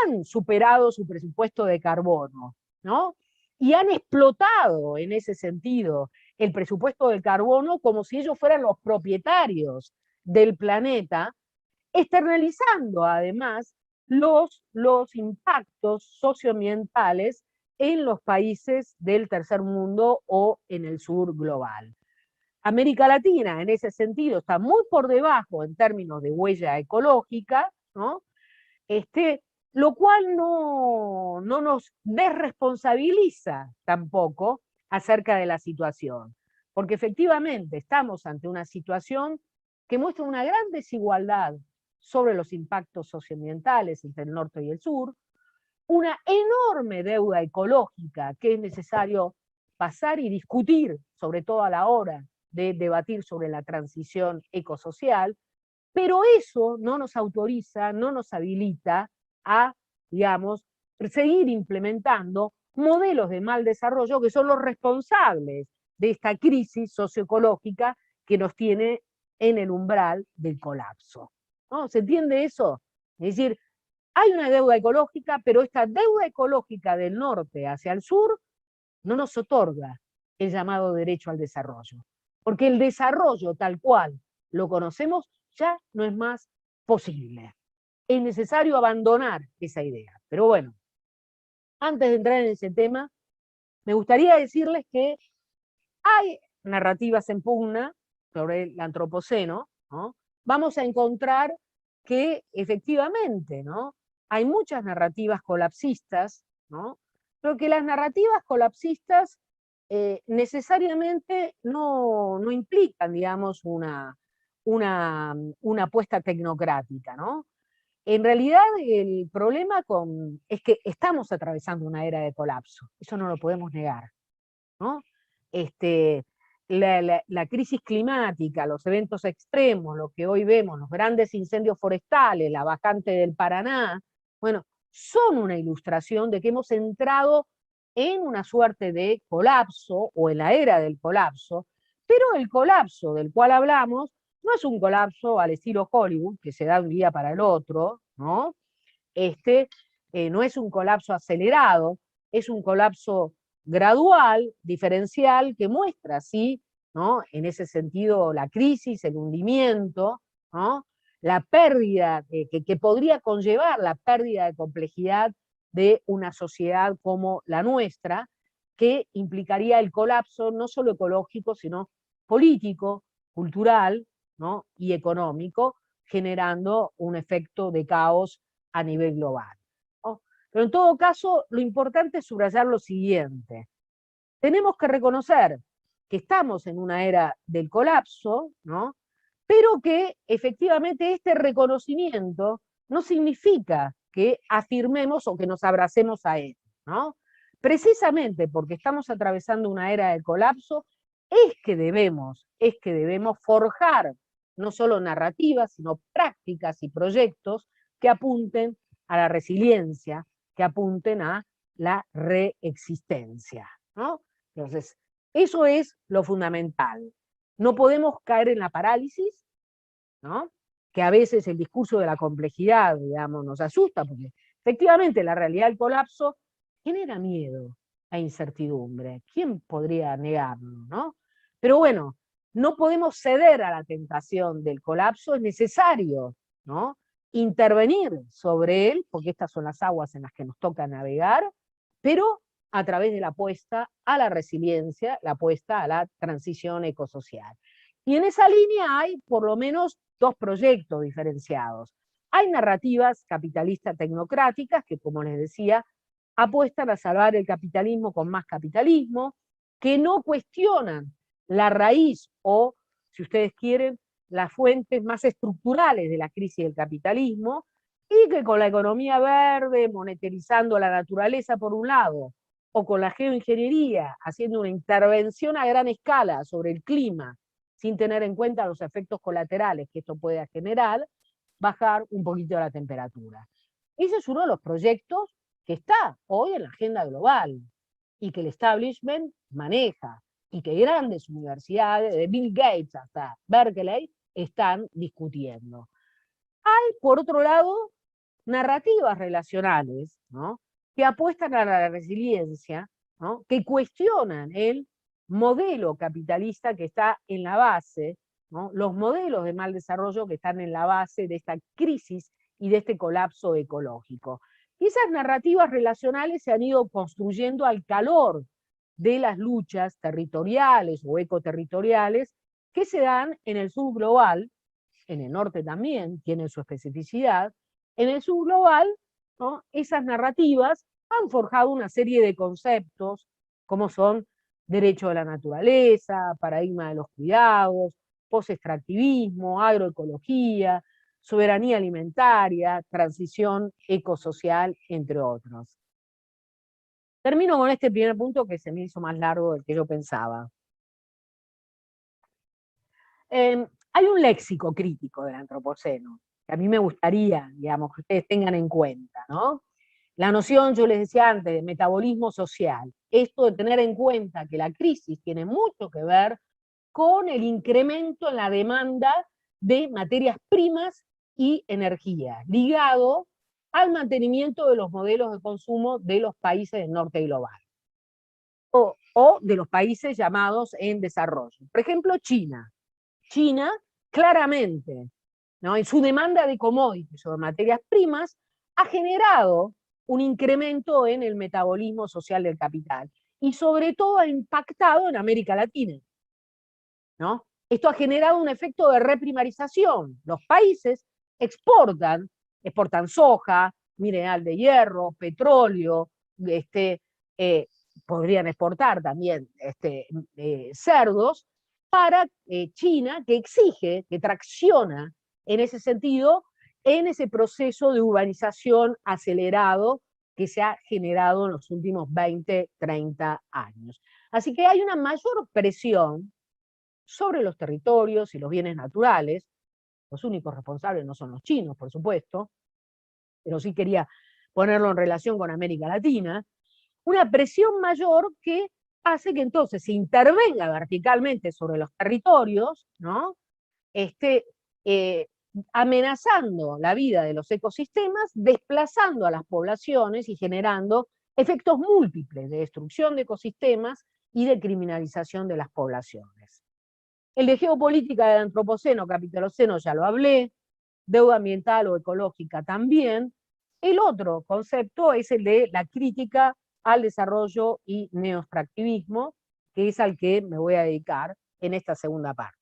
han superado su presupuesto de carbono, ¿no? Y han explotado en ese sentido el presupuesto de carbono como si ellos fueran los propietarios del planeta, externalizando además los impactos socioambientales en los países del tercer mundo o en el sur global. América Latina, en ese sentido, está muy por debajo en términos de huella ecológica, ¿no? Lo cual no nos desresponsabiliza tampoco acerca de la situación, porque efectivamente estamos ante una situación que muestra una gran desigualdad sobre los impactos socioambientales entre el norte y el sur, una enorme deuda ecológica que es necesario pasar y discutir, sobre todo a la hora de debatir sobre la transición ecosocial, pero eso no nos autoriza, no nos habilita a, digamos, seguir implementando modelos de mal desarrollo que son los responsables de esta crisis socioecológica que nos tiene en el umbral del colapso, ¿no? ¿Se entiende eso? Es decir, hay una deuda ecológica, pero esta deuda ecológica del norte hacia el sur no nos otorga el llamado derecho al desarrollo, porque el desarrollo tal cual lo conocemos ya no es más posible. Es necesario abandonar esa idea. Pero bueno, antes de entrar en ese tema, me gustaría decirles que hay narrativas en pugna sobre el antropoceno, ¿no? Vamos a encontrar que efectivamente, ¿no?, hay muchas narrativas colapsistas, ¿no?, pero que las narrativas colapsistas necesariamente no implican, digamos, una apuesta tecnocrática, ¿no? En realidad el problema es que estamos atravesando una era de colapso, eso no lo podemos negar, ¿no? La crisis climática, los eventos extremos, lo que hoy vemos, los grandes incendios forestales, la bajante del Paraná, bueno, son una ilustración de que hemos entrado en una suerte de colapso o en la era del colapso, pero el colapso del cual hablamos no es un colapso al estilo Hollywood, que se da un día para el otro, ¿no? No es un colapso acelerado, es un colapso gradual, diferencial, que muestra, sí, ¿no?, en ese sentido, la crisis, el hundimiento, ¿no?, la pérdida, que podría conllevar la pérdida de complejidad de una sociedad como la nuestra, que implicaría el colapso no solo ecológico, sino político, cultural, ¿no?, y económico, generando un efecto de caos a nivel global, ¿no? Pero en todo caso, lo importante es subrayar lo siguiente. Tenemos que reconocer que estamos en una era del colapso, ¿no?, pero que efectivamente este reconocimiento no significa que afirmemos o que nos abracemos a él, ¿no? Precisamente porque estamos atravesando una era del colapso, es que debemos forjar no solo narrativas, sino prácticas y proyectos que apunten a la resiliencia, que apunten a la reexistencia, ¿no? Entonces, eso es lo fundamental. No podemos caer en la parálisis, ¿no?, que a veces el discurso de la complejidad, digamos, nos asusta, porque efectivamente la realidad del colapso genera miedo e incertidumbre. ¿Quién podría negarlo, no? Pero bueno, no podemos ceder a la tentación del colapso, es necesario, ¿no?, intervenir sobre él, porque estas son las aguas en las que nos toca navegar, pero a través de la apuesta a la resiliencia, la apuesta a la transición ecosocial. Y en esa línea hay por lo menos dos proyectos diferenciados. Hay narrativas capitalistas tecnocráticas que, como les decía, apuestan a salvar el capitalismo con más capitalismo, que no cuestionan la raíz o, si ustedes quieren, las fuentes más estructurales de la crisis del capitalismo, y que con la economía verde, monetarizando la naturaleza por un lado, o con la geoingeniería, haciendo una intervención a gran escala sobre el clima, sin tener en cuenta los efectos colaterales que esto puede generar, bajar un poquito la temperatura. Ese es uno de los proyectos que está hoy en la agenda global y que el establishment maneja y que grandes universidades, de Bill Gates hasta Berkeley, están discutiendo. Hay, por otro lado, narrativas relacionales, ¿no?, que apuestan a la resiliencia, ¿no?, que cuestionan el modelo capitalista que está en la base, ¿no?, los modelos de mal desarrollo que están en la base de esta crisis y de este colapso ecológico. Y esas narrativas relacionales se han ido construyendo al calor de las luchas territoriales o ecoterritoriales que se dan en el sur global, en el norte también tienen su especificidad. En el sur global, ¿no?, esas narrativas han forjado una serie de conceptos, como son derecho de la naturaleza, paradigma de los cuidados, post-extractivismo, agroecología, soberanía alimentaria, transición ecosocial, entre otros. Termino con este primer punto que se me hizo más largo del que yo pensaba. Hay un léxico crítico del antropoceno, que a mí me gustaría, digamos, que ustedes tengan en cuenta, ¿no? La noción, yo les decía antes, de metabolismo social. Esto de tener en cuenta que la crisis tiene mucho que ver con el incremento en la demanda de materias primas y energía, ligado al mantenimiento de los modelos de consumo de los países del norte global, o de los países llamados en desarrollo. Por ejemplo, China. China, claramente, ¿no?, en su demanda de commodities o de materias primas, ha generado un incremento en el metabolismo social del capital y sobre todo ha impactado en América Latina, ¿no? Esto ha generado un efecto de reprimarización. Los países exportan soja, mineral de hierro, petróleo, podrían exportar también cerdos, para China, que exige, que tracciona en ese sentido, en ese proceso de urbanización acelerado que se ha generado en los últimos 20, 30 años. Así que hay una mayor presión sobre los territorios y los bienes naturales. Los únicos responsables no son los chinos, por supuesto, pero sí quería ponerlo en relación con América Latina. Una presión mayor que hace que entonces se intervenga verticalmente sobre los territorios, ¿no? Amenazando la vida de los ecosistemas, desplazando a las poblaciones y generando efectos múltiples de destrucción de ecosistemas y de criminalización de las poblaciones. El de geopolítica del antropoceno, capitaloceno, ya lo hablé, deuda ambiental o ecológica también. El otro concepto es el de la crítica al desarrollo y neoextractivismo, que es al que me voy a dedicar en esta segunda parte.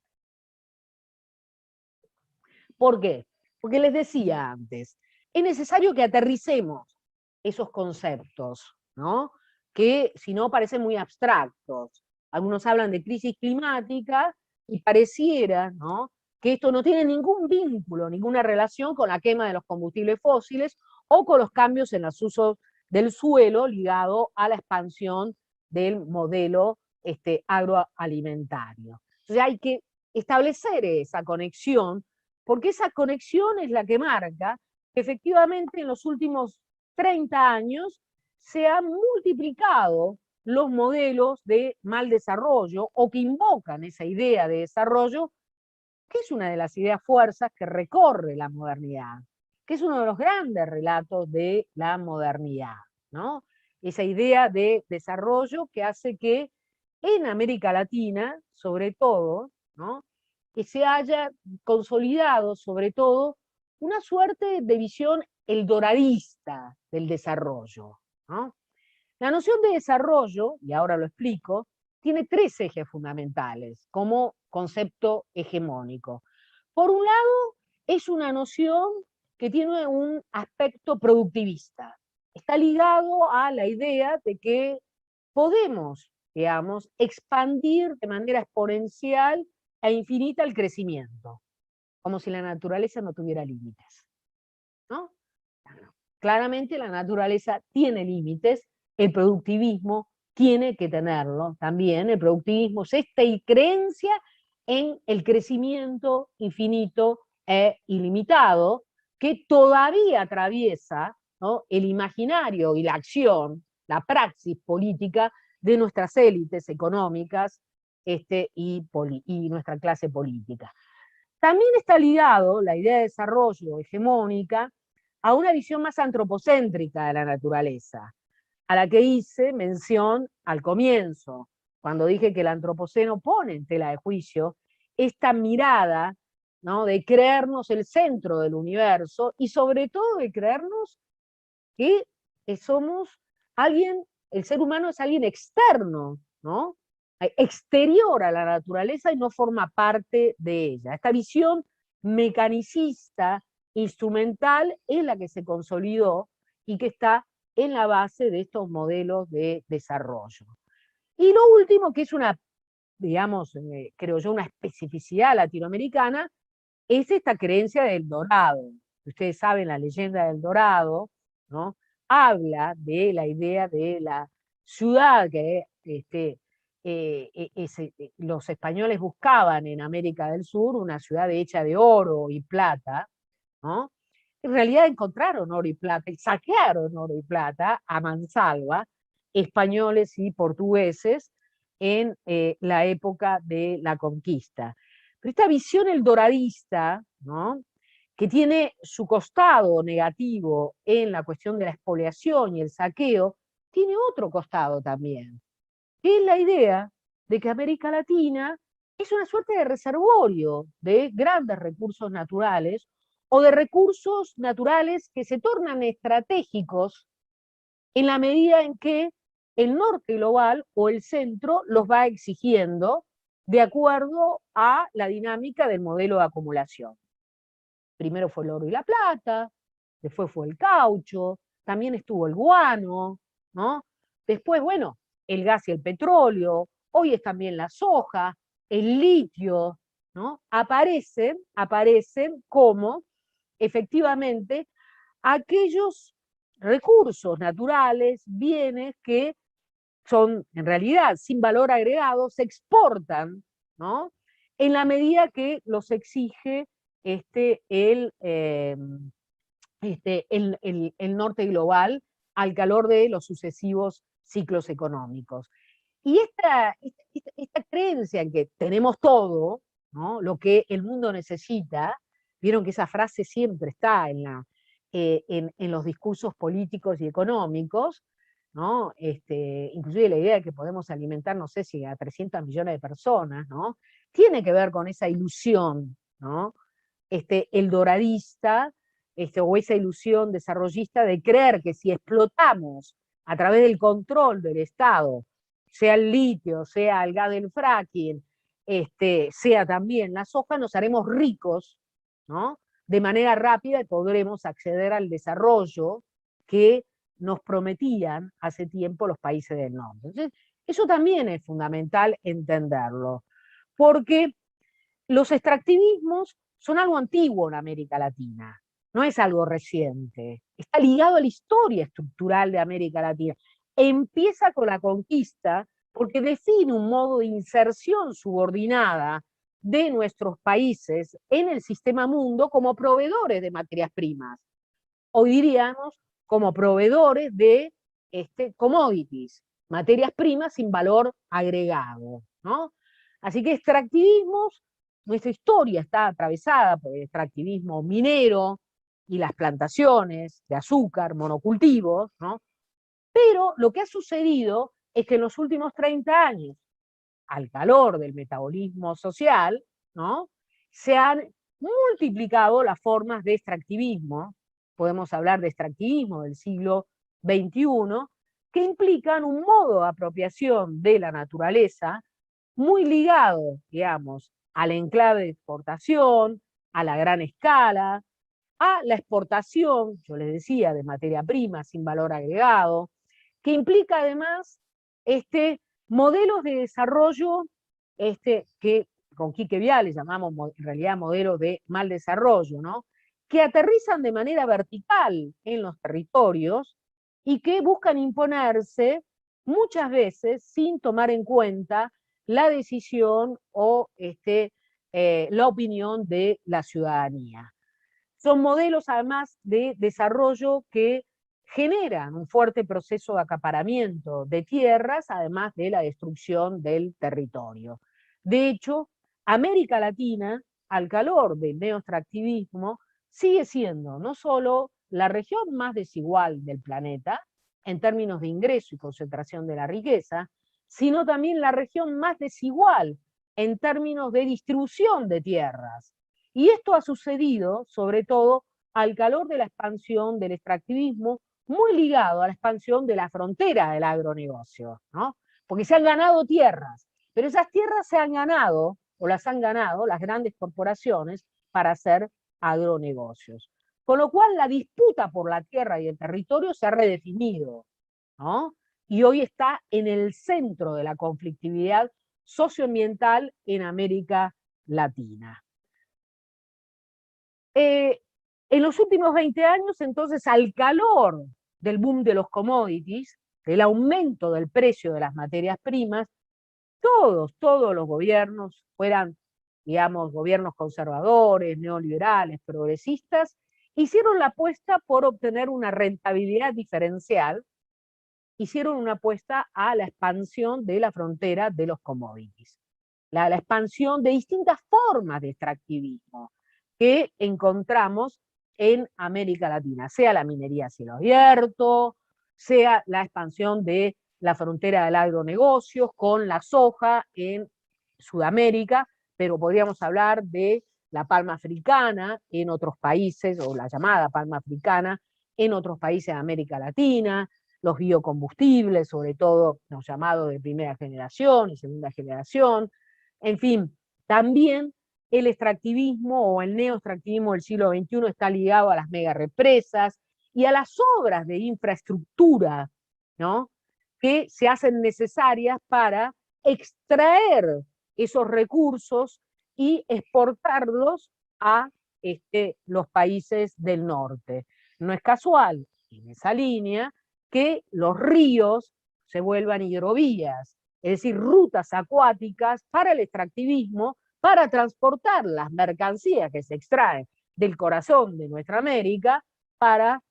¿Por qué? Porque les decía antes, es necesario que aterricemos esos conceptos, ¿no?, que si no parecen muy abstractos. Algunos hablan de crisis climática y pareciera, ¿no?, que esto no tiene ningún vínculo, ninguna relación con la quema de los combustibles fósiles o con los cambios en los usos del suelo ligado a la expansión del modelo agroalimentario. Entonces hay que establecer esa conexión, porque esa conexión es la que marca que efectivamente en los últimos 30 años se han multiplicado los modelos de mal desarrollo o que invocan esa idea de desarrollo, que es una de las ideas fuerzas que recorre la modernidad, que es uno de los grandes relatos de la modernidad, ¿no? Esa idea de desarrollo que hace que en América Latina, sobre todo, ¿no?, que se haya consolidado, sobre todo, una suerte de visión eldoradista del desarrollo, ¿no? La noción de desarrollo, y ahora lo explico, tiene tres ejes fundamentales como concepto hegemónico. Por un lado, es una noción que tiene un aspecto productivista. Está ligado a la idea de que podemos, digamos, expandir de manera exponencial e infinita el crecimiento, como si la naturaleza no tuviera límites, ¿no? Claramente la naturaleza tiene límites, el productivismo tiene que tenerlo también. El productivismo es esta creencia en el crecimiento infinito e ilimitado que todavía atraviesa, ¿no?, el imaginario y la acción, la praxis política de nuestras élites económicas y nuestra clase política. También está ligado la idea de desarrollo hegemónica a una visión más antropocéntrica de la naturaleza, a la que hice mención al comienzo, cuando dije que el antropoceno pone en tela de juicio esta mirada, ¿no?, de creernos el centro del universo y sobre todo de creernos que somos alguien, el ser humano es alguien externo, ¿no? Exterior a la naturaleza y no forma parte de ella. Esta visión mecanicista, instrumental, es la que se consolidó y que está en la base de estos modelos de desarrollo. Y lo último, que es una, digamos, creo yo, una especificidad latinoamericana, es esta creencia del Dorado. Ustedes saben, la leyenda del Dorado, ¿no? Habla de la idea de la ciudad que los españoles buscaban en América del Sur, una ciudad hecha de oro y plata, ¿no? En realidad encontraron oro y plata y saquearon oro y plata a mansalva españoles y portugueses en la época de la conquista. Pero esta visión eldoradista, ¿no?, que tiene su costado negativo en la cuestión de la expoliación y el saqueo, tiene otro costado también, que es la idea de que América Latina es una suerte de reservorio de grandes recursos naturales o de recursos naturales que se tornan estratégicos en la medida en que el norte global o el centro los va exigiendo de acuerdo a la dinámica del modelo de acumulación. Primero fue el oro y la plata, después fue el caucho, también estuvo el guano, ¿no? Después, bueno, el gas y el petróleo, hoy es también la soja, el litio, ¿no? Aparecen como efectivamente aquellos recursos naturales, bienes que son en realidad sin valor agregado, se exportan, ¿no?, en la medida que los exige el norte global al calor de los sucesivos ciclos económicos. Y esta creencia en que tenemos todo, ¿no?, lo que el mundo necesita, vieron que esa frase siempre está en los discursos políticos y económicos, ¿no? Inclusive la idea de que podemos alimentar, no sé si a 300 millones de personas, ¿no?, tiene que ver con esa ilusión, ¿no?, el doradista, o esa ilusión desarrollista de creer que si explotamos a través del control del Estado, sea el litio, sea el gas del fracking, sea también la soja, nos haremos ricos, ¿no?, de manera rápida y podremos acceder al desarrollo que nos prometían hace tiempo los países del norte. Entonces, eso también es fundamental entenderlo, porque los extractivismos son algo antiguo en América Latina, no es algo reciente, está ligado a la historia estructural de América Latina. Empieza con la conquista porque define un modo de inserción subordinada de nuestros países en el sistema mundo como proveedores de materias primas. Hoy diríamos como proveedores de commodities, materias primas sin valor agregado, ¿no? Así que extractivismos, nuestra historia está atravesada por el extractivismo minero y las plantaciones de azúcar, monocultivos, ¿no? Pero lo que ha sucedido es que en los últimos 30 años, al calor del metabolismo social, ¿no?, se han multiplicado las formas de extractivismo. Podemos hablar de extractivismo del siglo XXI, que implican un modo de apropiación de la naturaleza muy ligado, digamos, al enclave de exportación, a la gran escala, a la exportación, yo les decía, de materia prima sin valor agregado, que implica además modelos de desarrollo que con Quique Viale llamamos en realidad modelos de mal desarrollo, ¿no?, que aterrizan de manera vertical en los territorios y que buscan imponerse muchas veces sin tomar en cuenta la decisión o la opinión de la ciudadanía. Son modelos además de desarrollo que generan un fuerte proceso de acaparamiento de tierras, además de la destrucción del territorio. De hecho, América Latina, al calor del neoextractivismo, sigue siendo no solo la región más desigual del planeta, en términos de ingreso y concentración de la riqueza, sino también la región más desigual en términos de distribución de tierras. Y esto ha sucedido, sobre todo, al calor de la expansión del extractivismo muy ligado a la expansión de la frontera del agronegocio, ¿no? Porque se han ganado tierras, pero esas tierras se han ganado, o las han ganado las grandes corporaciones para hacer agronegocios. Con lo cual la disputa por la tierra y el territorio se ha redefinido, ¿no? Y hoy está en el centro de la conflictividad socioambiental en América Latina. En los últimos 20 años, entonces, al calor del boom de los commodities, del aumento del precio de las materias primas, todos los gobiernos, fueran, digamos, gobiernos conservadores, neoliberales, progresistas, hicieron la apuesta por obtener una rentabilidad diferencial, hicieron una apuesta a la expansión de la frontera de los commodities, la expansión de distintas formas de extractivismo que encontramos en América Latina, sea la minería a cielo abierto, sea la expansión de la frontera del agronegocio con la soja en Sudamérica, pero podríamos hablar de la palma africana en otros países, o la llamada palma africana en otros países de América Latina, los biocombustibles, sobre todo los llamados de primera generación y segunda generación, en fin, también el extractivismo o el neoextractivismo del siglo XXI está ligado a las mega represas y a las obras de infraestructura, ¿no?, que se hacen necesarias para extraer esos recursos y exportarlos a los países del norte. No es casual, en esa línea, que los ríos se vuelvan hidrovías, es decir, rutas acuáticas para el extractivismo, para transportar las mercancías que se extraen del corazón de nuestra América para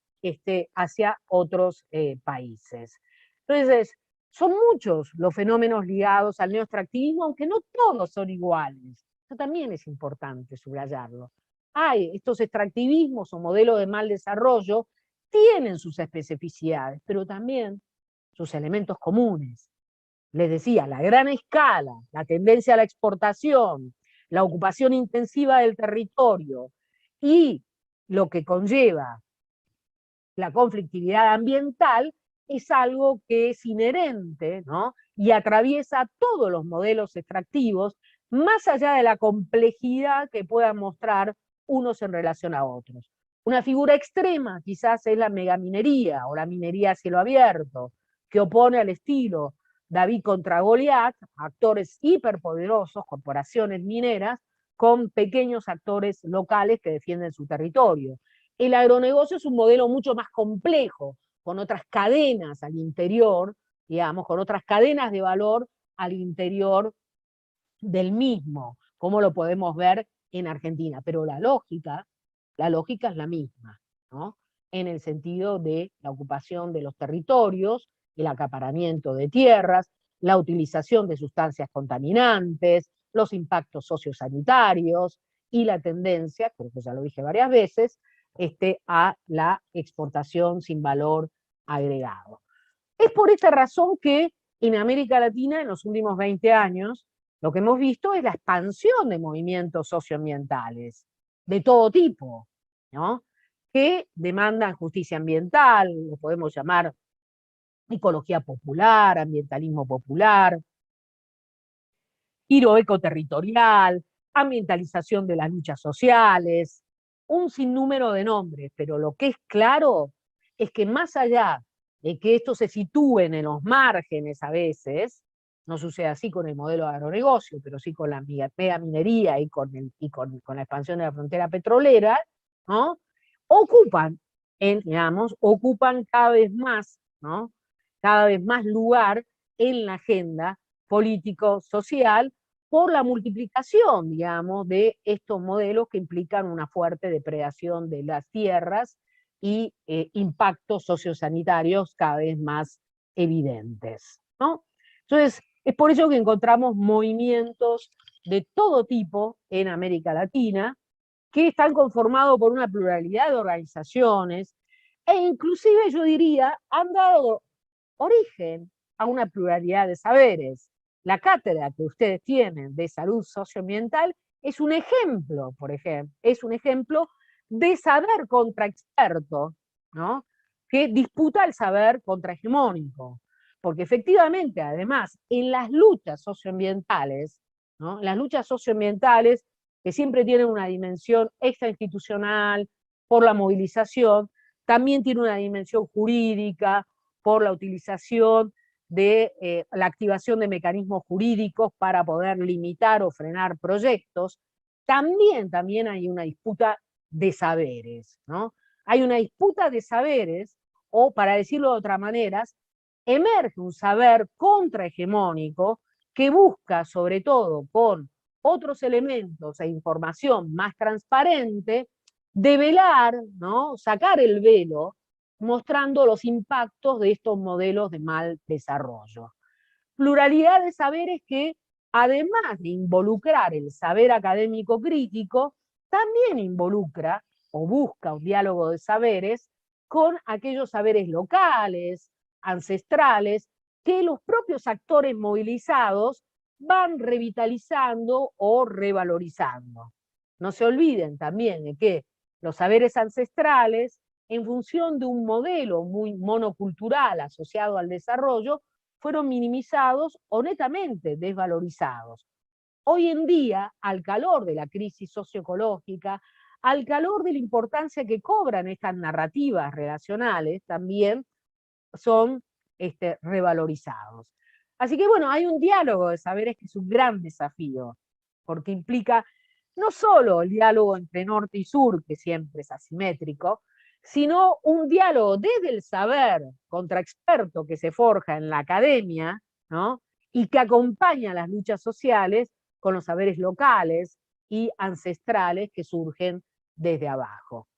hacia otros países. Entonces, son muchos los fenómenos ligados al neoextractivismo, aunque no todos son iguales. Eso también es importante subrayarlo. Hay estos extractivismos o modelos de mal desarrollo, tienen sus especificidades, pero también sus elementos comunes. Les decía, la gran escala, la tendencia a la exportación, la ocupación intensiva del territorio y lo que conlleva la conflictividad ambiental es algo que es inherente, ¿no?, y atraviesa todos los modelos extractivos, más allá de la complejidad que puedan mostrar unos en relación a otros. Una figura extrema quizás es la megaminería o la minería a cielo abierto, que opone al estilo David contra Goliat, actores hiperpoderosos, corporaciones mineras, con pequeños actores locales que defienden su territorio. El agronegocio es un modelo mucho más complejo, con otras cadenas al interior, digamos, con otras cadenas de valor al interior del mismo, como lo podemos ver en Argentina. Pero la lógica es la misma, ¿no?, en el sentido de la ocupación de los territorios, el acaparamiento de tierras, la utilización de sustancias contaminantes, los impactos sociosanitarios y la tendencia, creo que ya lo dije varias veces, a la exportación sin valor agregado. Es por esta razón que en América Latina, en los últimos 20 años, lo que hemos visto es la expansión de movimientos socioambientales de todo tipo, ¿no?, que demandan justicia ambiental, lo podemos llamar ecología popular, ambientalismo popular, giro ecoterritorial, ambientalización de las luchas sociales, un sinnúmero de nombres, pero lo que es claro es que más allá de que esto se sitúen en los márgenes a veces, no sucede así con el modelo de agronegocio, pero sí con la megaminería y con la expansión de la frontera petrolera, ¿no?, ocupan cada vez más, ¿no?, cada vez más lugar en la agenda político-social por la multiplicación, digamos, de estos modelos que implican una fuerte depredación de las tierras y impactos sociosanitarios cada vez más evidentes, ¿no? Entonces, es por ello que encontramos movimientos de todo tipo en América Latina, que están conformados por una pluralidad de organizaciones, e inclusive yo diría, han dado origen a una pluralidad de saberes. La cátedra que ustedes tienen de salud socioambiental es un ejemplo, por ejemplo, es un ejemplo de saber contra expertos, ¿no?, que disputa el saber contrahegemónico. Porque efectivamente, además, en las luchas socioambientales, ¿no? Las luchas socioambientales que siempre tienen una dimensión extrainstitucional por la movilización, también tiene una dimensión jurídica por la utilización de la activación de mecanismos jurídicos para poder limitar o frenar proyectos. También hay una disputa de saberes, ¿no? Hay una disputa de saberes, o para decirlo de otra manera, emerge un saber contrahegemónico que busca, sobre todo con otros elementos e información más transparente, develar, ¿no? Sacar el velo, mostrando los impactos de estos modelos de mal desarrollo. Pluralidad de saberes que, además de involucrar el saber académico crítico, también involucra o busca un diálogo de saberes con aquellos saberes locales, ancestrales, que los propios actores movilizados van revitalizando o revalorizando. No se olviden también de que los saberes ancestrales, en función de un modelo muy monocultural asociado al desarrollo, fueron minimizados o netamente desvalorizados. Hoy en día, al calor de la crisis socioecológica, al calor de la importancia que cobran estas narrativas relacionales, también son revalorizados. Así que bueno, hay un diálogo de saberes que es un gran desafío, porque implica no solo el diálogo entre norte y sur, que siempre es asimétrico, sino un diálogo desde el saber contra experto que se forja en la academia, ¿no? Y que acompaña las luchas sociales con los saberes locales y ancestrales que surgen desde abajo.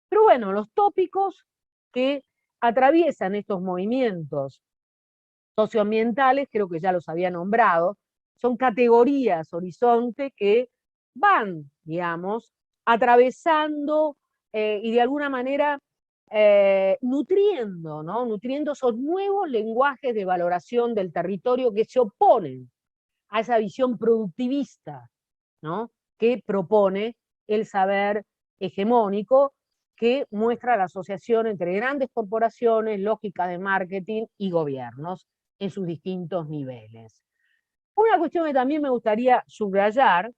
Pero bueno, los tópicos que atraviesan estos movimientos socioambientales, creo que ya los había nombrado, son categorías horizonte que van, digamos, atravesando y de alguna manera nutriendo, ¿no? Nutriendo esos nuevos lenguajes de valoración del territorio que se oponen a esa visión productivista, ¿no? Que propone el saber hegemónico, que muestra la asociación entre grandes corporaciones, lógica de marketing y gobiernos en sus distintos niveles. Una cuestión que también me gustaría subrayar,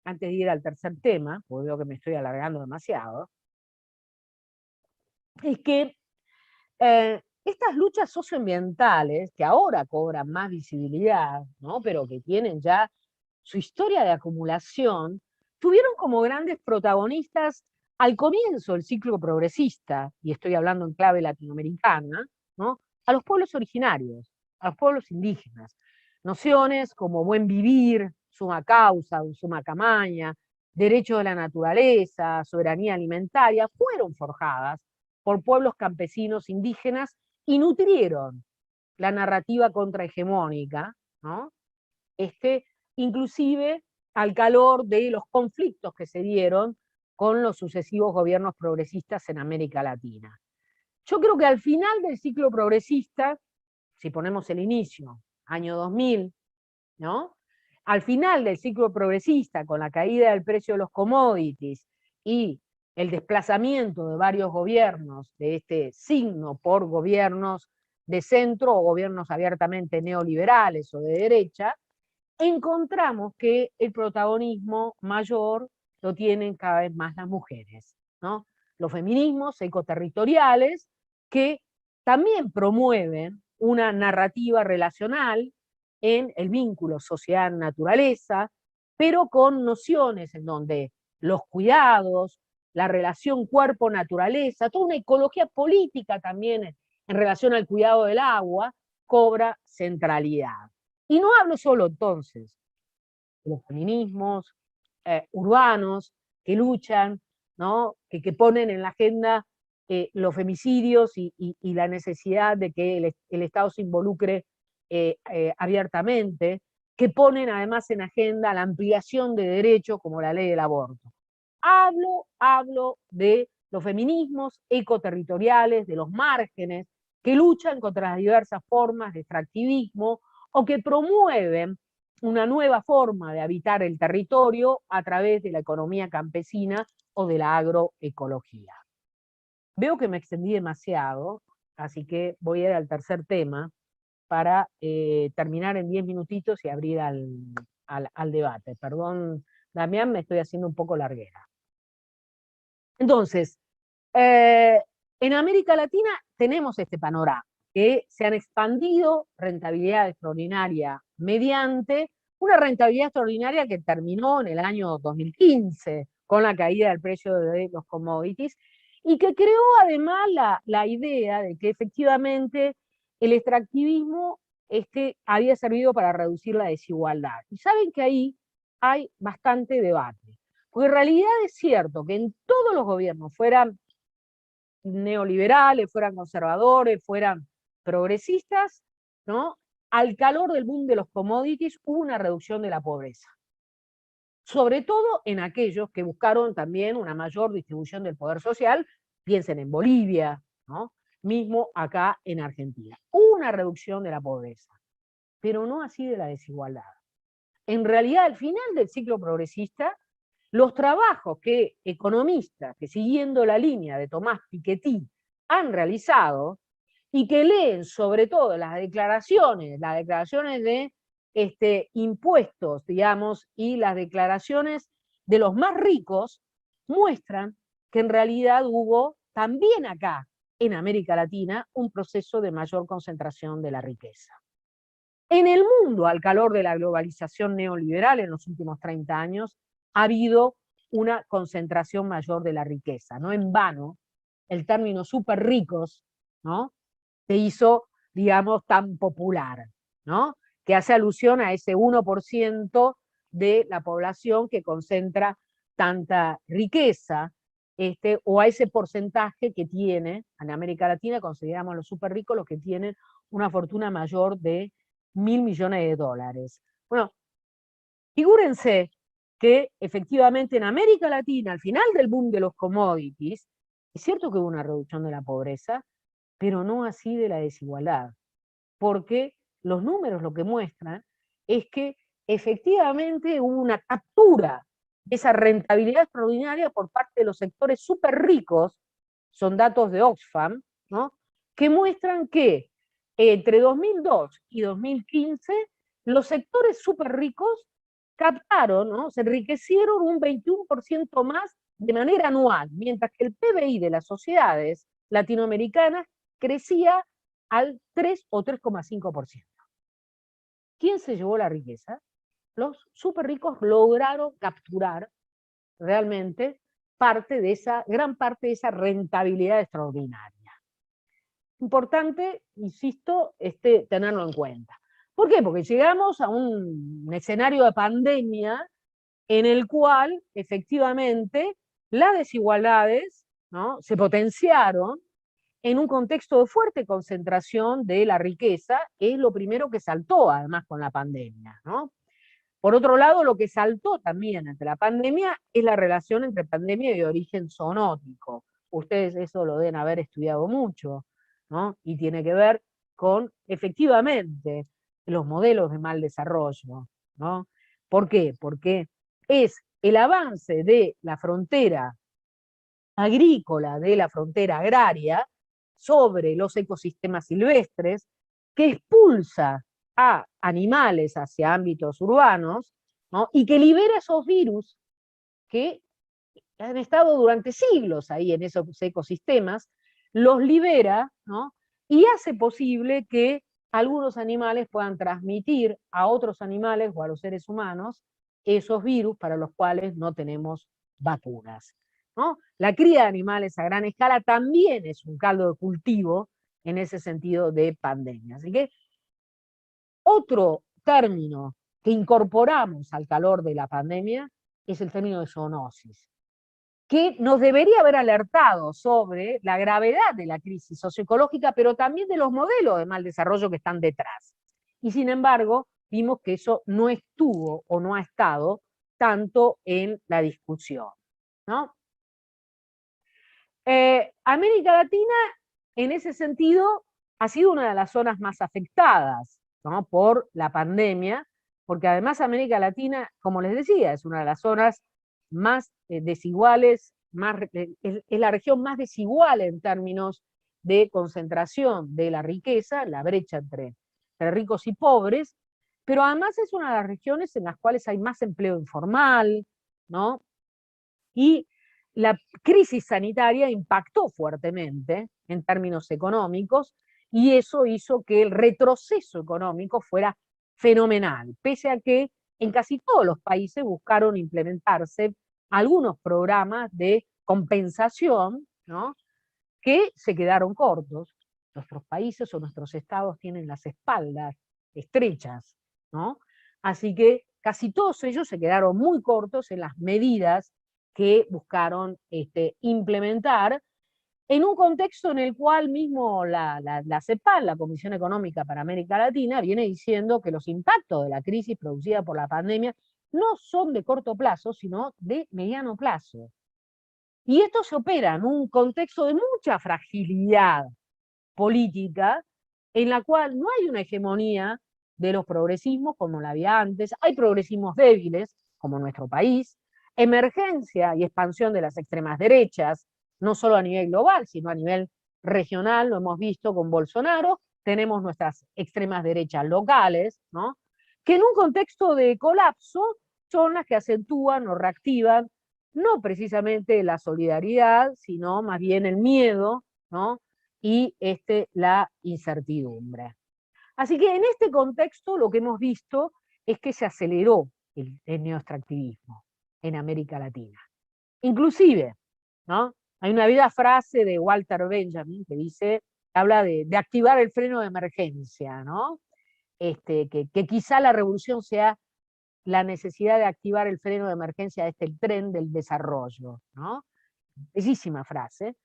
antes de ir al tercer tema, porque veo que me estoy alargando demasiado, es que estas luchas socioambientales, que ahora cobran más visibilidad, ¿no? Pero que tienen ya su historia de acumulación, tuvieron como grandes protagonistas al comienzo del ciclo progresista, y estoy hablando en clave latinoamericana, ¿no? A los pueblos originarios, a los pueblos indígenas. Nociones como buen vivir, suma causa, suma camaña, derecho de la naturaleza, soberanía alimentaria, fueron forjadas por pueblos campesinos indígenas y nutrieron la narrativa contrahegemónica, ¿no? Inclusive al calor de los conflictos que se dieron con los sucesivos gobiernos progresistas en América Latina. Yo creo que al final del ciclo progresista, si ponemos el inicio, año 2000, ¿no? Al final del ciclo progresista, con la caída del precio de los commodities y el desplazamiento de varios gobiernos de este signo por gobiernos de centro o gobiernos abiertamente neoliberales o de derecha, encontramos que el protagonismo mayor lo tienen cada vez más las mujeres, ¿no? Los feminismos ecoterritoriales que también promueven una narrativa relacional en el vínculo sociedad-naturaleza, pero con nociones en donde los cuidados, la relación cuerpo-naturaleza, toda una ecología política también en relación al cuidado del agua, cobra centralidad. Y no hablo solo entonces de los feminismos urbanos que luchan, ¿no? que ponen en la agenda los femicidios y la necesidad de que el Estado se involucre abiertamente, que ponen además en agenda la ampliación de derechos como la ley del aborto. Hablo de los feminismos ecoterritoriales, de los márgenes, que luchan contra las diversas formas de extractivismo o que promueven una nueva forma de habitar el territorio a través de la economía campesina o de la agroecología. Veo que me extendí demasiado así que voy a ir al tercer tema para terminar en 10 minutitos y abrir al debate. Perdón, Damián, me estoy haciendo un poco larguera. Entonces, en América Latina tenemos este panorama, que se han expandido rentabilidad extraordinaria mediante una rentabilidad extraordinaria que terminó en el año 2015 con la caída del precio de los commodities y que creó además la idea de que efectivamente el extractivismo había servido para reducir la desigualdad. Y saben que ahí hay bastante debate. Porque en realidad es cierto que en todos los gobiernos, fueran neoliberales, fueran conservadores, fueran progresistas, ¿no? Al calor del boom de los commodities hubo una reducción de la pobreza. Sobre todo en aquellos que buscaron también una mayor distribución del poder social, piensen en Bolivia, ¿no? Mismo acá en Argentina. Hubo una reducción de la pobreza, pero no así de la desigualdad. En realidad, al final del ciclo progresista, los trabajos que economistas, que siguiendo la línea de Tomás Piketty, han realizado, y que leen sobre todo las declaraciones de impuestos, digamos, y las declaraciones de los más ricos, muestran que en realidad hubo también acá, en América Latina, un proceso de mayor concentración de la riqueza. En el mundo, al calor de la globalización neoliberal en los últimos 30 años, ha habido una concentración mayor de la riqueza. No en vano, el término súper ricos, ¿no?, se hizo, digamos, tan popular, ¿no?, que hace alusión a ese 1% de la población que concentra tanta riqueza, o a ese porcentaje que tiene, en América Latina consideramos los súper ricos los que tienen una fortuna mayor de $1.000 millones. Bueno, figúrense que efectivamente en América Latina, al final del boom de los commodities, es cierto que hubo una reducción de la pobreza, pero no así de la desigualdad, porque los números lo que muestran es que efectivamente hubo una captura de esa rentabilidad extraordinaria por parte de los sectores súper ricos, son datos de Oxfam, ¿no?, que muestran que entre 2002 y 2015 los sectores súper ricos captaron, ¿no?, se enriquecieron un 21% más de manera anual, mientras que el PBI de las sociedades latinoamericanas crecía al 3 o 3,5%. ¿Quién se llevó la riqueza? Los súper ricos lograron capturar realmente gran parte de esa rentabilidad extraordinaria. Importante, insisto, tenerlo en cuenta. ¿Por qué? Porque llegamos a un escenario de pandemia en el cual efectivamente las desigualdades, ¿no?, se potenciaron en un contexto de fuerte concentración de la riqueza, es lo primero que saltó además con la pandemia, ¿no? Por otro lado, lo que saltó también entre la pandemia es la relación entre pandemia y de origen zoonótico. Ustedes eso lo deben haber estudiado mucho, ¿no? Y tiene que ver con, efectivamente, los modelos de mal desarrollo, ¿no? ¿Por qué? Porque es el avance de la frontera agrícola, de la frontera agraria, sobre los ecosistemas silvestres, que expulsa a animales hacia ámbitos urbanos, ¿no?, y que libera esos virus que han estado durante siglos ahí en esos ecosistemas, los libera, ¿no?, y hace posible que algunos animales puedan transmitir a otros animales o a los seres humanos esos virus para los cuales no tenemos vacunas, ¿no? La cría de animales a gran escala también es un caldo de cultivo en ese sentido de pandemia. Así que otro término que incorporamos al calor de la pandemia es el término de zoonosis, que nos debería haber alertado sobre la gravedad de la crisis socioecológica, pero también de los modelos de mal desarrollo que están detrás. Y sin embargo, vimos que eso no estuvo o no ha estado tanto en la discusión, ¿no? América Latina, en ese sentido, ha sido una de las zonas más afectadas, ¿no?, por la pandemia, porque además América Latina, como les decía, es una de las zonas más desiguales, es la región más desigual en términos de concentración de la riqueza, la brecha entre ricos y pobres, pero además es una de las regiones en las cuales hay más empleo informal, ¿no? Y la crisis sanitaria impactó fuertemente en términos económicos y eso hizo que el retroceso económico fuera fenomenal, pese a que en casi todos los países buscaron implementarse algunos programas de compensación, ¿no?, que se quedaron cortos. Nuestros países o nuestros estados tienen las espaldas estrechas, ¿no? Así que casi todos ellos se quedaron muy cortos en las medidas que buscaron implementar en un contexto en el cual mismo la CEPAL, la Comisión Económica para América Latina, viene diciendo que los impactos de la crisis producida por la pandemia no son de corto plazo, sino de mediano plazo. Y esto se opera en un contexto de mucha fragilidad política, en la cual no hay una hegemonía de los progresismos como la había antes, hay progresismos débiles, como en nuestro país, emergencia y expansión de las extremas derechas, no solo a nivel global, sino a nivel regional, lo hemos visto con Bolsonaro, tenemos nuestras extremas derechas locales, ¿no?, que en un contexto de colapso son las que acentúan o reactivan no precisamente la solidaridad, sino más bien el miedo, ¿no?, y la incertidumbre. Así que en este contexto lo que hemos visto es que se aceleró el neoextractivismo en América Latina. Inclusive, ¿no?, hay una bella frase de Walter Benjamin que dice, habla de activar el freno de emergencia, ¿no? Que quizá la revolución sea la necesidad de activar el freno de emergencia de el tren del desarrollo, ¿no? Bellísima frase.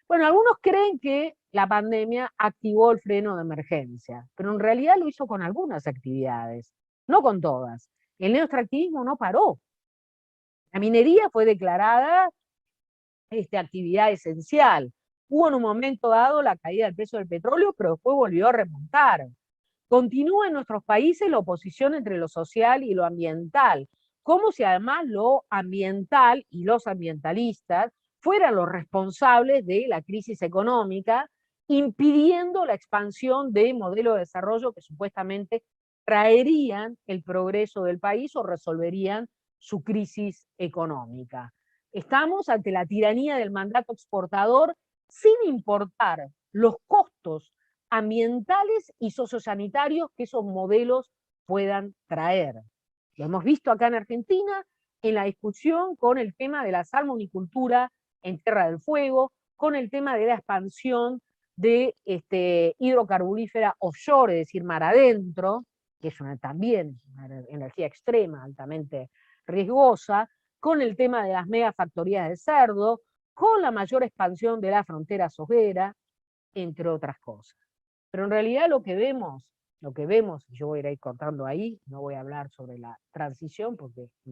Bueno, algunos creen que la pandemia activó el freno de emergencia, pero en realidad lo hizo con algunas actividades, no con todas. El neoextractivismo no paró. La minería fue declarada actividad esencial. Hubo en un momento dado la caída del precio del petróleo, pero después volvió a remontar. Continúa en nuestros países la oposición entre lo social y lo ambiental, como si además lo ambiental y los ambientalistas fueran los responsables de la crisis económica, impidiendo la expansión de modelos de desarrollo que supuestamente traerían el progreso del país o resolverían su crisis económica. Estamos ante la tiranía del mandato exportador sin importar los costos ambientales y sociosanitarios que esos modelos puedan traer. Lo hemos visto acá en Argentina en la discusión con el tema de la salmonicultura en Tierra del Fuego, con el tema de la expansión de hidrocarburífera offshore, es decir, mar adentro, que es también una energía extrema, altamente riesgosa, con el tema de las megafactorías de cerdo, con la mayor expansión de la frontera sojera, entre otras cosas. Pero en realidad lo que vemos, yo voy a ir contando ahí, no voy a hablar sobre la transición porque ya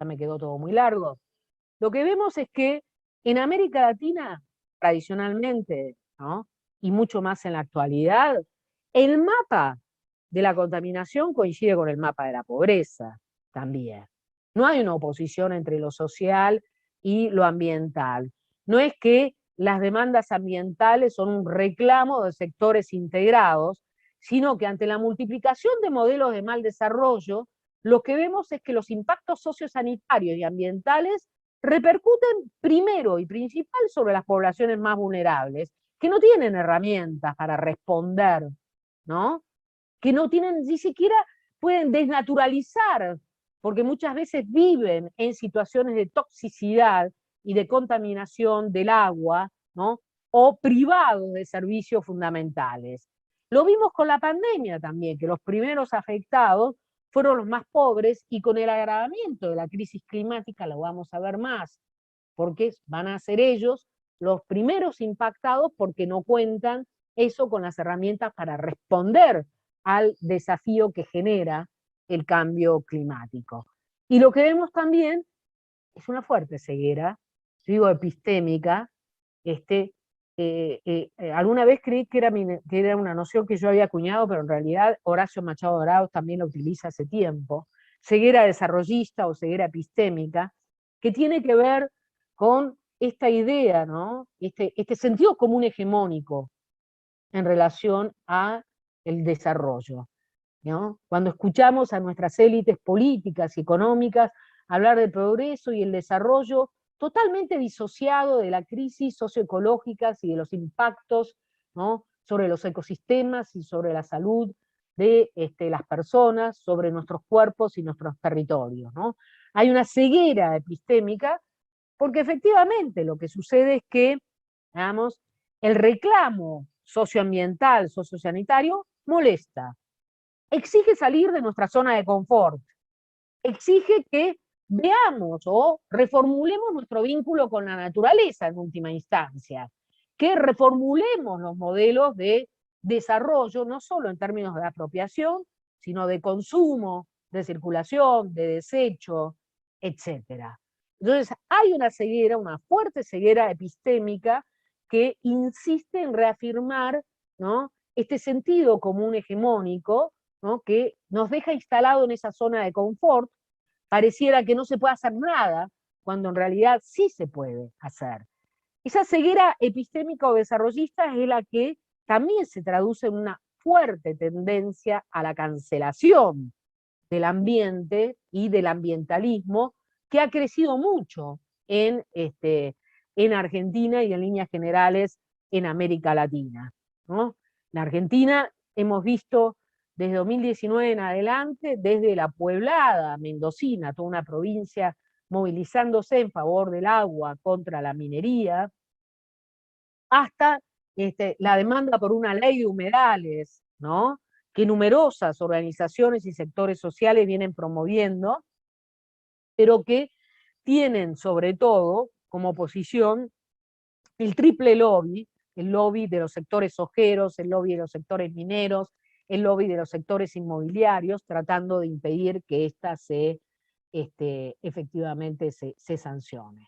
me quedó todo muy largo. Lo que vemos es que en América Latina, tradicionalmente, ¿no?, y mucho más en la actualidad, el mapa de la contaminación coincide con el mapa de la pobreza también. No hay una oposición entre lo social y lo ambiental. No es que las demandas ambientales son un reclamo de sectores integrados, sino que ante la multiplicación de modelos de mal desarrollo, lo que vemos es que los impactos sociosanitarios y ambientales repercuten primero y principal sobre las poblaciones más vulnerables, que no tienen herramientas para responder, ¿no?, que no tienen, ni siquiera pueden desnaturalizar, porque muchas veces viven en situaciones de toxicidad y de contaminación del agua, ¿no?, o privados de servicios fundamentales. Lo vimos con la pandemia también, que los primeros afectados fueron los más pobres, y con el agravamiento de la crisis climática lo vamos a ver más, porque van a ser ellos los primeros impactados porque no cuentan eso con las herramientas para responder al desafío que genera el cambio climático. Y lo que vemos también es una fuerte ceguera, digo epistémica. Alguna vez creí que era una noción que yo había acuñado, pero en realidad Horacio Machado Dorados también la utiliza hace tiempo, ceguera desarrollista o ceguera epistémica, que tiene que ver con esta idea, ¿no? Este sentido común hegemónico en relación a el desarrollo, ¿no? Cuando escuchamos a nuestras élites políticas y económicas hablar del progreso y el desarrollo totalmente disociado de la crisis socioecológicas y de los impactos, ¿no?, sobre los ecosistemas y sobre la salud de las personas, sobre nuestros cuerpos y nuestros territorios, ¿no? Hay una ceguera epistémica porque efectivamente lo que sucede es que, digamos, el reclamo socioambiental, sociosanitario, molesta, exige salir de nuestra zona de confort, exige que veamos o reformulemos nuestro vínculo con la naturaleza en última instancia, que reformulemos los modelos de desarrollo, no solo en términos de apropiación, sino de consumo, de circulación, de desecho, etc. Entonces hay una ceguera, una fuerte ceguera epistémica que insiste en reafirmar, ¿no?, este sentido común hegemónico, ¿no?, que nos deja instalado en esa zona de confort. Pareciera que no se puede hacer nada, cuando en realidad sí se puede hacer. Esa ceguera epistémica o desarrollista es la que también se traduce en una fuerte tendencia a la cancelación del ambiente y del ambientalismo, que ha crecido mucho en Argentina y en líneas generales en América Latina, ¿no? En Argentina hemos visto desde 2019 en adelante, desde la Pueblada mendocina, toda una provincia movilizándose en favor del agua contra la minería, hasta la demanda por una ley de humedales, ¿no?, que numerosas organizaciones y sectores sociales vienen promoviendo, pero que tienen sobre todo como posición el triple lobby, el lobby de los sectores sojeros, el lobby de los sectores mineros, el lobby de los sectores inmobiliarios, tratando de impedir que ésta efectivamente se sancione.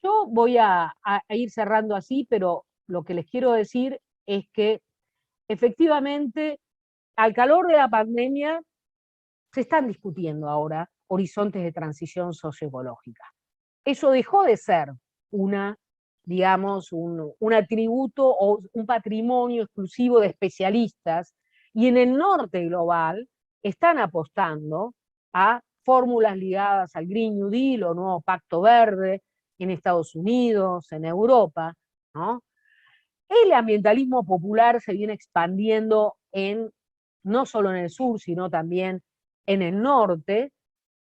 Yo voy a ir cerrando así, pero lo que les quiero decir es que efectivamente al calor de la pandemia se están discutiendo ahora horizontes de transición socioecológica. Eso dejó de ser digamos, un atributo o un patrimonio exclusivo de especialistas, y en el norte global están apostando a fórmulas ligadas al Green New Deal o nuevo Pacto Verde en Estados Unidos, en Europa, ¿no? El ambientalismo popular se viene expandiendo no solo en el sur, sino también en el norte,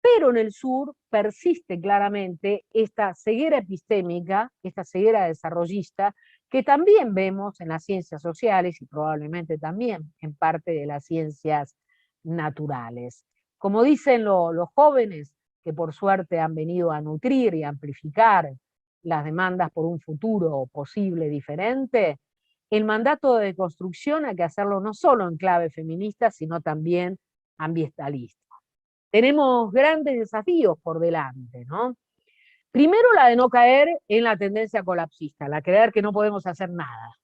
pero en el sur persiste claramente esta ceguera epistémica, esta ceguera desarrollista, que también vemos en las ciencias sociales y probablemente también en parte de las ciencias naturales. Como dicen los jóvenes, que por suerte han venido a nutrir y amplificar las demandas por un futuro posible diferente, el mandato de construcción hay que hacerlo no solo en clave feminista, sino también ambientalista. Tenemos grandes desafíos por delante, ¿no? Primero, la de no caer en la tendencia colapsista, la creer que no podemos hacer nada,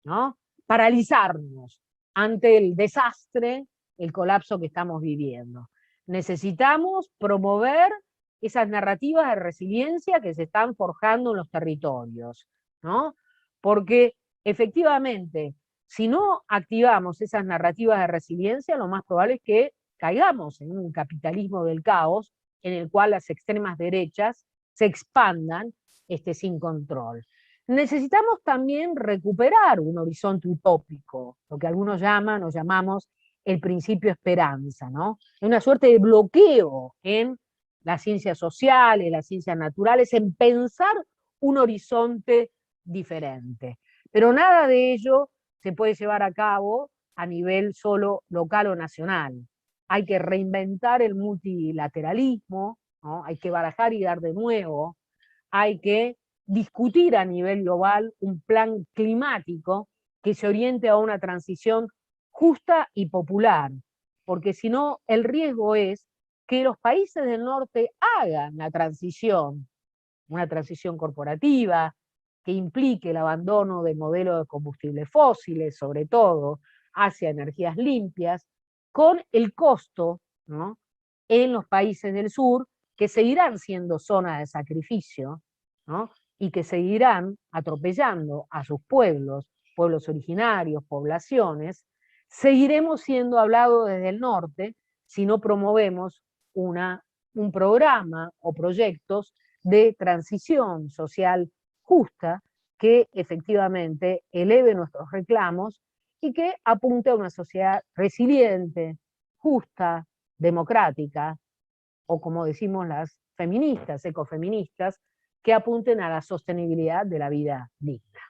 ¿no? Paralizarnos ante el desastre, el colapso que estamos viviendo. Necesitamos promover esas narrativas de resiliencia que se están forjando en los territorios, ¿no? Porque efectivamente, si no activamos esas narrativas de resiliencia, lo más probable es que caigamos en un capitalismo del caos en el cual las extremas derechas se expandan sin control. Necesitamos también recuperar un horizonte utópico, lo que algunos llaman o llamamos el principio esperanza, ¿no? Una suerte de bloqueo en las ciencias sociales, las ciencias naturales, en pensar un horizonte diferente. Pero nada de ello se puede llevar a cabo a nivel solo local o nacional. Hay que reinventar el multilateralismo, ¿no? Hay que barajar y dar de nuevo, hay que discutir a nivel global un plan climático que se oriente a una transición justa y popular, porque si no, el riesgo es que los países del norte hagan la transición, una transición corporativa, que implique el abandono del modelo de combustibles fósiles, sobre todo, hacia energías limpias, con el costo, ¿no?, en los países del sur, que seguirán siendo zona de sacrificio, ¿no?, y que seguirán atropellando a sus pueblos, pueblos originarios, poblaciones, seguiremos siendo hablados desde el norte si no promovemos un programa o proyectos de transición social justa que efectivamente eleve nuestros reclamos y que apunte a una sociedad resiliente, justa, democrática, o como decimos las feministas, ecofeministas, que apunten a la sostenibilidad de la vida digna.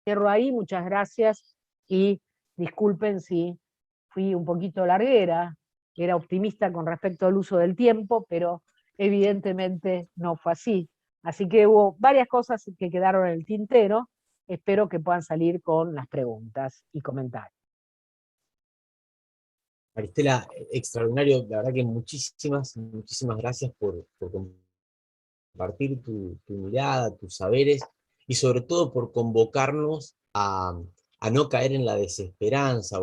Cierro ahí, muchas gracias y disculpen si fui un poquito larguera, era optimista con respecto al uso del tiempo, pero evidentemente no fue así. Así que hubo varias cosas que quedaron en el tintero, espero que puedan salir con las preguntas y comentarios. Maristela, extraordinario, la verdad que muchísimas gracias por compartir tu mirada, tus saberes, y sobre todo por convocarnos a no caer en la desesperanza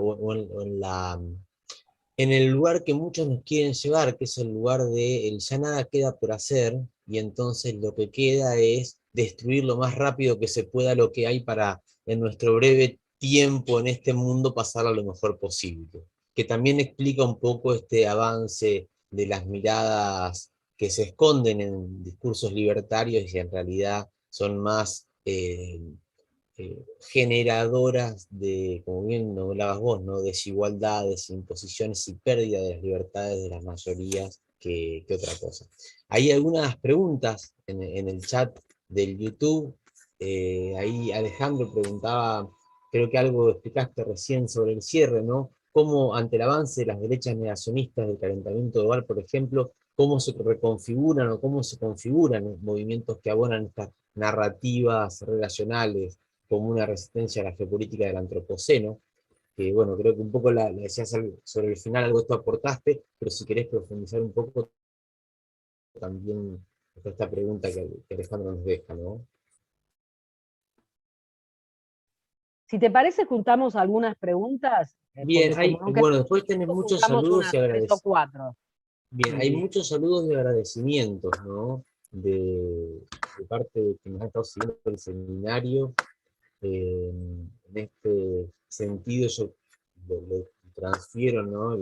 en el lugar que muchos nos quieren llevar, que es el lugar de el ya nada queda por hacer, y entonces lo que queda es destruir lo más rápido que se pueda lo que hay para, en nuestro breve tiempo en este mundo, pasarlo lo mejor posible. Que también explica un poco este avance de las miradas que se esconden en discursos libertarios y en realidad son más generadoras de, como bien lo hablabas vos, ¿no? Desigualdades, imposiciones y pérdida de las libertades de las mayorías que otra cosa. Hay algunas preguntas en el chat del YouTube. Ahí Alejandro preguntaba, creo que algo explicaste recién sobre el cierre, ¿no? Cómo ante el avance de las derechas negacionistas del calentamiento global, por ejemplo, cómo se reconfiguran o cómo se configuran los movimientos que abonan estas narrativas relacionales como una resistencia a la geopolítica del antropoceno, que bueno, creo que un poco la decías sobre el final, algo esto aportaste, pero si querés profundizar un poco también esta pregunta que Alejandro nos deja, ¿no? Si te parece, juntamos algunas preguntas, Bien, porque como no bueno, quedamos después tenés tiempo, muchos juntamos saludos unas y 3 o 4. Bien, hay muchos saludos de agradecimientos, ¿no? De parte de quienes han estado siguiendo el seminario. En este sentido, yo le transfiero, ¿no?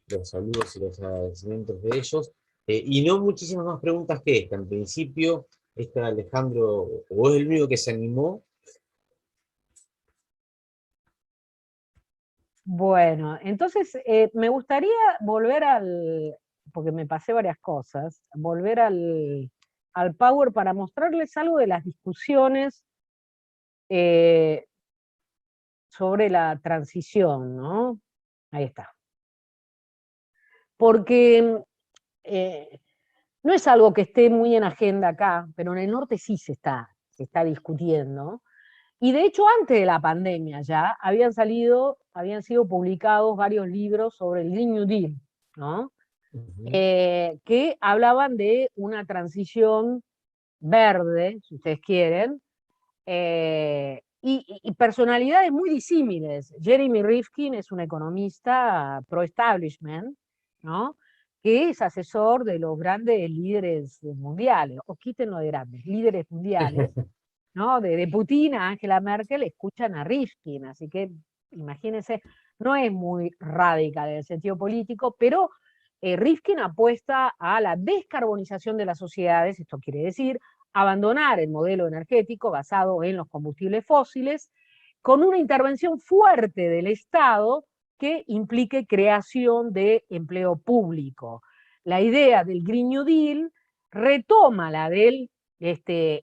Los saludos y los agradecimientos de ellos. Y no muchísimas más preguntas que esta. En principio, esta Alejandro, o es el único que se animó. Bueno, entonces me gustaría volver porque me pasé varias cosas, volver al Power para mostrarles algo de las discusiones eh, sobre la transición, ¿no? Ahí está. Porque no es algo que esté muy en agenda acá, pero en el norte sí se está discutiendo. Y de hecho, antes de la pandemia ya habían sido publicados varios libros sobre el Green New Deal, ¿no? Que hablaban de una transición verde, si ustedes quieren, y personalidades muy disímiles. Jeremy Rifkin es un economista pro-establishment, ¿no? Que es asesor de los grandes líderes mundiales, o quítenlo de grandes, líderes mundiales, ¿no? De Putin a Angela Merkel escuchan a Rifkin, así que imagínense, no es muy radical en el sentido político, pero Rifkin apuesta a la descarbonización de las sociedades, esto quiere decir abandonar el modelo energético basado en los combustibles fósiles, con una intervención fuerte del Estado que implique creación de empleo público. La idea del Green New Deal retoma la del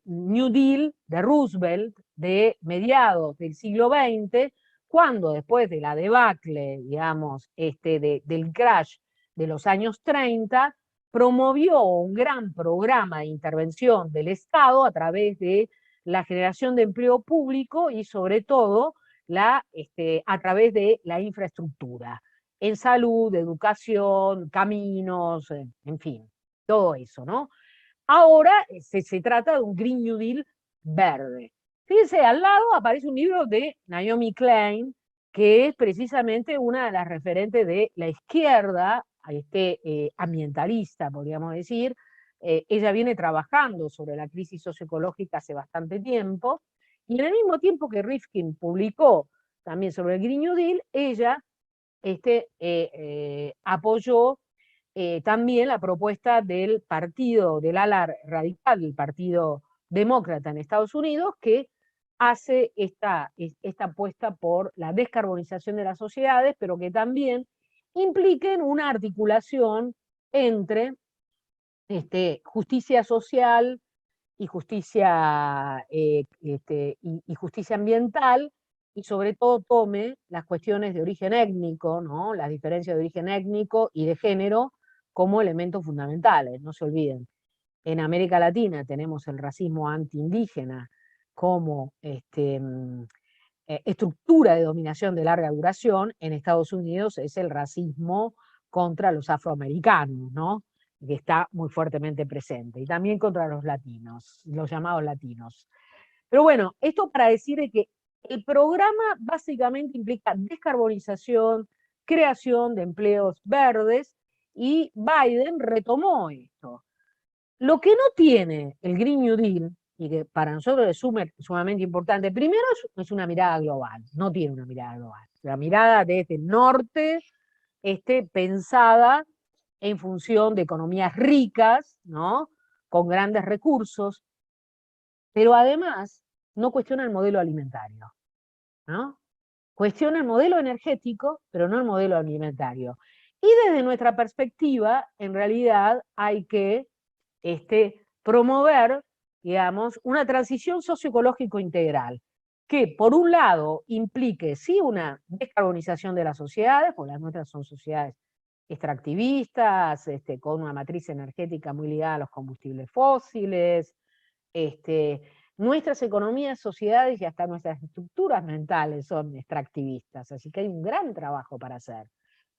New Deal de Roosevelt de mediados del siglo XX, cuando después de la debacle, digamos, del crash de los años 30, promovió un gran programa de intervención del Estado a través de la generación de empleo público y sobre todo a través de la infraestructura, en salud, educación, caminos, en fin, todo eso, ¿no? Ahora se trata de un Green New Deal verde. Fíjense, al lado aparece un libro de Naomi Klein, que es precisamente una de las referentes de la izquierda ambientalista, podríamos decir, ella viene trabajando sobre la crisis socioecológica hace bastante tiempo, y en el mismo tiempo que Rifkin publicó también sobre el Green New Deal, ella apoyó también la propuesta del partido, del ala radical, del Partido Demócrata en Estados Unidos, que hace esta apuesta por la descarbonización de las sociedades, pero que también impliquen una articulación entre justicia social y justicia, y justicia ambiental, y sobre todo tome las cuestiones de origen étnico, ¿no? Las diferencias de origen étnico y de género como elementos fundamentales. No se olviden, en América Latina tenemos el racismo antiindígena como estructura de dominación de larga duración. En Estados Unidos es el racismo contra los afroamericanos, ¿no? Que está muy fuertemente presente, y también contra los latinos, los llamados latinos. Pero bueno, esto para decir que el programa básicamente implica descarbonización, creación de empleos verdes, y Biden retomó esto. Lo que no tiene el Green New Deal, y que para nosotros es sumamente importante, primero es una mirada global, no tiene una mirada global. La mirada desde el norte pensada en función de economías ricas, ¿no? Con grandes recursos, pero además no cuestiona el modelo alimentario, ¿no? Cuestiona el modelo energético, pero no el modelo alimentario. Y desde nuestra perspectiva, en realidad hay que promover, digamos, una transición socioecológico integral, que por un lado implique sí una descarbonización de las sociedades, porque las nuestras son sociedades extractivistas, con una matriz energética muy ligada a los combustibles fósiles, nuestras economías, sociedades y hasta nuestras estructuras mentales son extractivistas, así que hay un gran trabajo para hacer.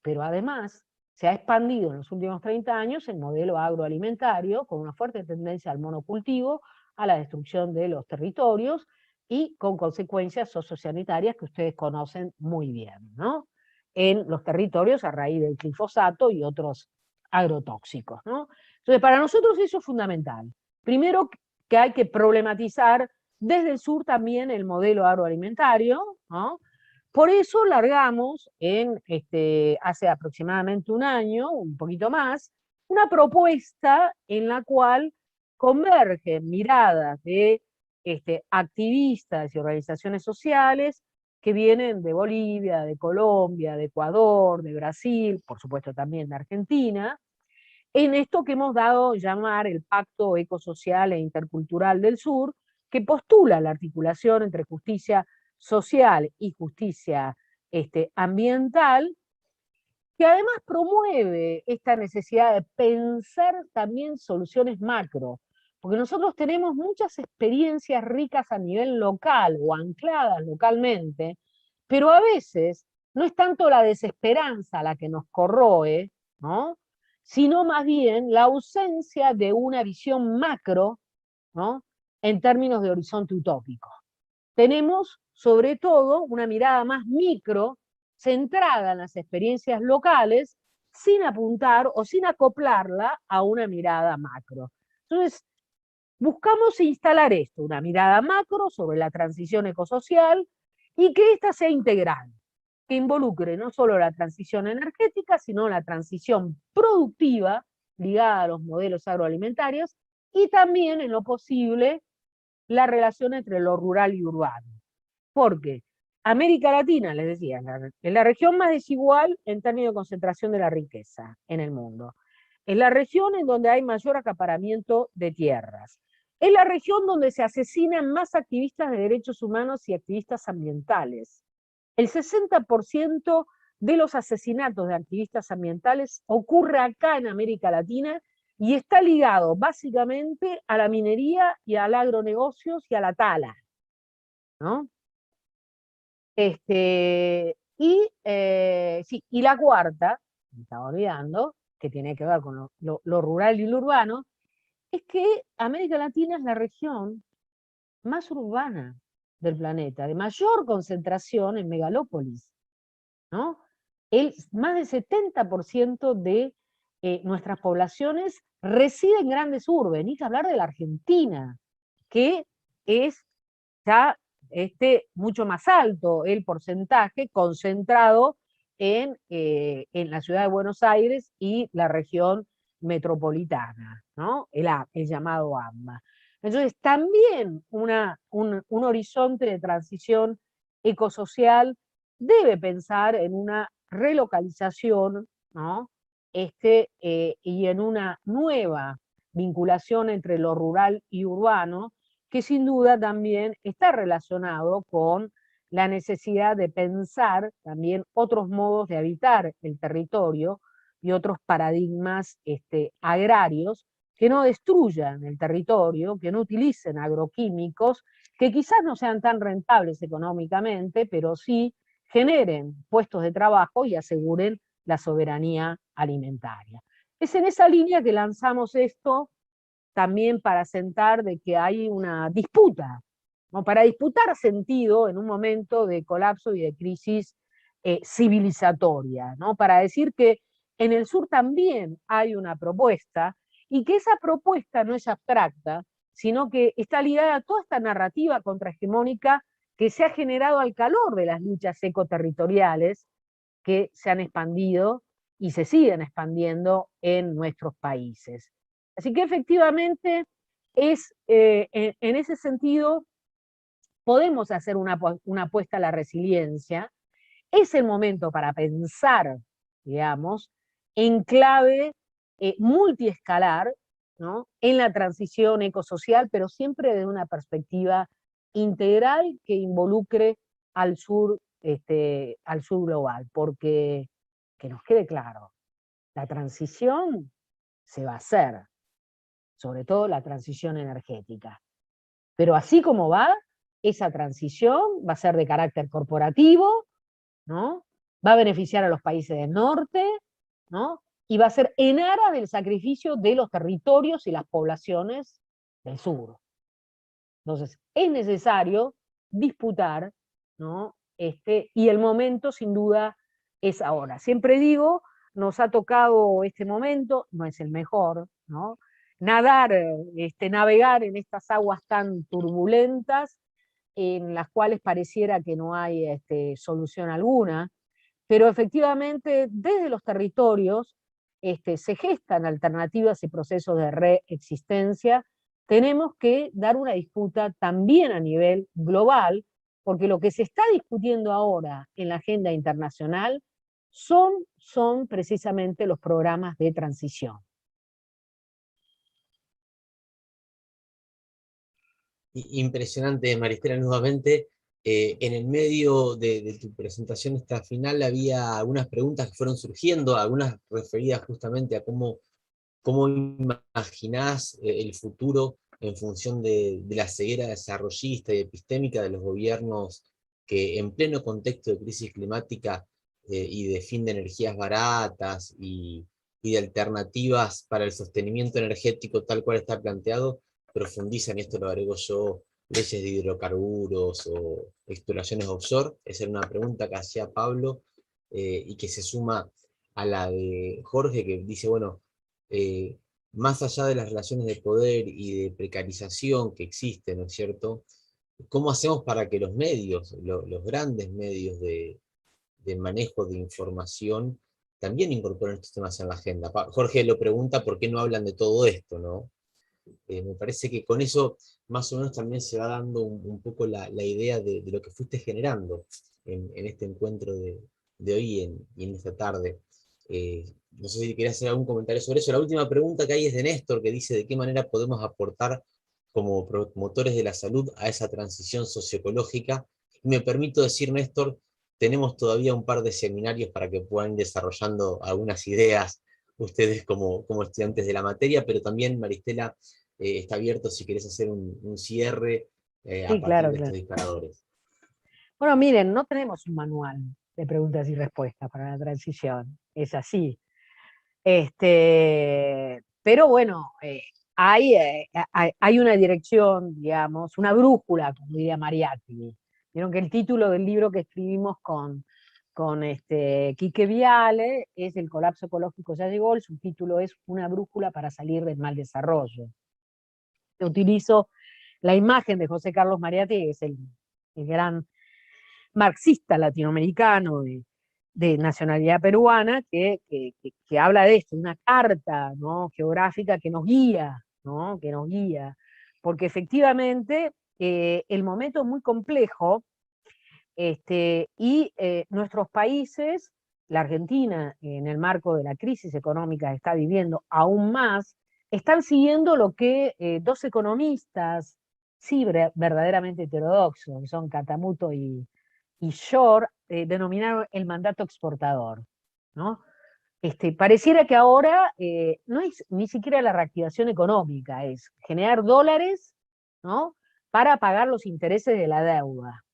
Pero además se ha expandido en los últimos 30 años el modelo agroalimentario con una fuerte tendencia al monocultivo, a la destrucción de los territorios y con consecuencias sociosanitarias que ustedes conocen muy bien, ¿no? En los territorios a raíz del glifosato y otros agrotóxicos, ¿no? Entonces, para nosotros eso es fundamental. Primero, que hay que problematizar desde el sur también el modelo agroalimentario, ¿no? Por eso largamos hace aproximadamente un año, un poquito más, una propuesta en la cual convergen miradas de activistas y organizaciones sociales que vienen de Bolivia, de Colombia, de Ecuador, de Brasil, por supuesto también de Argentina, en esto que hemos dado llamar el Pacto Ecosocial e Intercultural del Sur, que postula la articulación entre justicia social y justicia ambiental, que además promueve esta necesidad de pensar también soluciones macro, porque nosotros tenemos muchas experiencias ricas a nivel local o ancladas localmente, pero a veces no es tanto la desesperanza la que nos corroe, ¿no? Sino más bien la ausencia de una visión macro, ¿no? En términos de horizonte utópico. Tenemos, sobre todo, una mirada más micro, centrada en las experiencias locales, sin apuntar o sin acoplarla a una mirada macro. Entonces, buscamos instalar esto, una mirada macro sobre la transición ecosocial, y que ésta sea integral, que involucre no solo la transición energética, sino la transición productiva ligada a los modelos agroalimentarios, y también, en lo posible, la relación entre lo rural y urbano. Porque América Latina, les decía, es la región más desigual en términos de concentración de la riqueza en el mundo. Es la región en donde hay mayor acaparamiento de tierras. Es la región donde se asesinan más activistas de derechos humanos y activistas ambientales. El 60% de los asesinatos de activistas ambientales ocurre acá en América Latina, y está ligado básicamente a la minería y al agronegocios y a la tala, ¿no? Sí, y la cuarta, me estaba olvidando, que tiene que ver con lo rural y lo urbano, es que América Latina es la región más urbana del planeta, de mayor concentración en megalópolis, ¿no? Más del 70% de nuestras poblaciones residen en grandes urbes, ni que hablar de la Argentina, que es ya mucho más alto el porcentaje concentrado en la ciudad de Buenos Aires y la región metropolitana, ¿no? El llamado AMBA. Entonces, también un horizonte de transición ecosocial debe pensar en una relocalización, ¿no? Y en una nueva vinculación entre lo rural y urbano, que sin duda también está relacionado con la necesidad de pensar también otros modos de habitar el territorio y otros paradigmas agrarios que no destruyan el territorio, que no utilicen agroquímicos, que quizás no sean tan rentables económicamente, pero sí generen puestos de trabajo y aseguren la soberanía alimentaria. Es en esa línea que lanzamos esto también para sentar de que hay una disputa, ¿no? Para disputar sentido en un momento de colapso y de crisis civilizatoria, ¿no? Para decir que en el sur también hay una propuesta y que esa propuesta no es abstracta, sino que está ligada a toda esta narrativa contrahegemónica que se ha generado al calor de las luchas ecoterritoriales que se han expandido y se siguen expandiendo en nuestros países. Así que efectivamente en ese sentido podemos hacer una apuesta a la resiliencia. Es el momento para pensar, digamos, en clave multiescalar, ¿no? En la transición ecosocial, pero siempre desde una perspectiva integral que involucre al sur global, porque que nos quede claro, la transición se va a hacer, sobre todo la transición energética. Pero así como va, esa transición va a ser de carácter corporativo, ¿no? Va a beneficiar a los países del norte, ¿no? Y va a ser en aras del sacrificio de los territorios y las poblaciones del sur. Entonces, es necesario disputar, ¿no? Y el momento, sin duda, es ahora. Siempre digo, nos ha tocado este momento, no es el mejor, ¿no? Navegar en estas aguas tan turbulentas, en las cuales pareciera que no hay solución alguna, pero efectivamente desde los territorios se gestan alternativas y procesos de reexistencia. Tenemos que dar una disputa también a nivel global, porque lo que se está discutiendo ahora en la agenda internacional son precisamente los programas de transición. Impresionante, Maristela, nuevamente. En el medio de tu presentación esta final había algunas preguntas que fueron surgiendo, algunas referidas justamente a cómo imaginás el futuro en función de la ceguera desarrollista y epistémica de los gobiernos que en pleno contexto de crisis climática y de fin de energías baratas y de alternativas para el sostenimiento energético tal cual está planteado, profundizan, y esto lo agrego yo, leyes de hidrocarburos o exploraciones offshore. Esa era una pregunta que hacía Pablo y que se suma a la de Jorge, que dice, bueno, más allá de las relaciones de poder y de precarización que existen, ¿no es cierto? ¿Cómo hacemos para que los medios, los grandes medios de manejo de información, también incorporen estos temas en la agenda? Jorge lo pregunta por qué no hablan de todo esto, ¿no? Me parece que con eso más o menos también se va dando un poco la idea de lo que fuiste generando en este encuentro de hoy y en esta tarde. No sé si querías hacer algún comentario sobre eso. La última pregunta que hay es de Néstor, que dice de qué manera podemos aportar como promotores de la salud a esa transición socioecológica. Y me permito decir, Néstor, tenemos todavía un par de seminarios para que puedan ir desarrollando algunas ideas ustedes como estudiantes de la materia, pero también, Maristela, está abierto si querés hacer un cierre a Sí, partir claro, de estos claro. disparadores. Bueno, miren, no tenemos un manual de preguntas y respuestas para la transición, es así. Pero bueno, hay una dirección, digamos, una brújula, como diría Mariátegui. Vieron que el título del libro que escribimos con Quique Viale, es El colapso ecológico ya llegó, el subtítulo es Una brújula para salir del mal desarrollo. Utilizo la imagen de José Carlos Mariátegui, que es el gran marxista latinoamericano de nacionalidad peruana, que habla de esto, una carta, ¿no?, geográfica que nos guía, ¿no?, que nos guía, porque efectivamente el momento es muy complejo, y nuestros países, la Argentina, en el marco de la crisis económica que está viviendo aún más, están siguiendo lo que dos economistas, sí, verdaderamente heterodoxos, que son Catamuto y Shore, denominaron el mandato exportador, ¿no? Pareciera que ahora no es ni siquiera la reactivación económica, es generar dólares, ¿no?, para pagar los intereses de la deuda,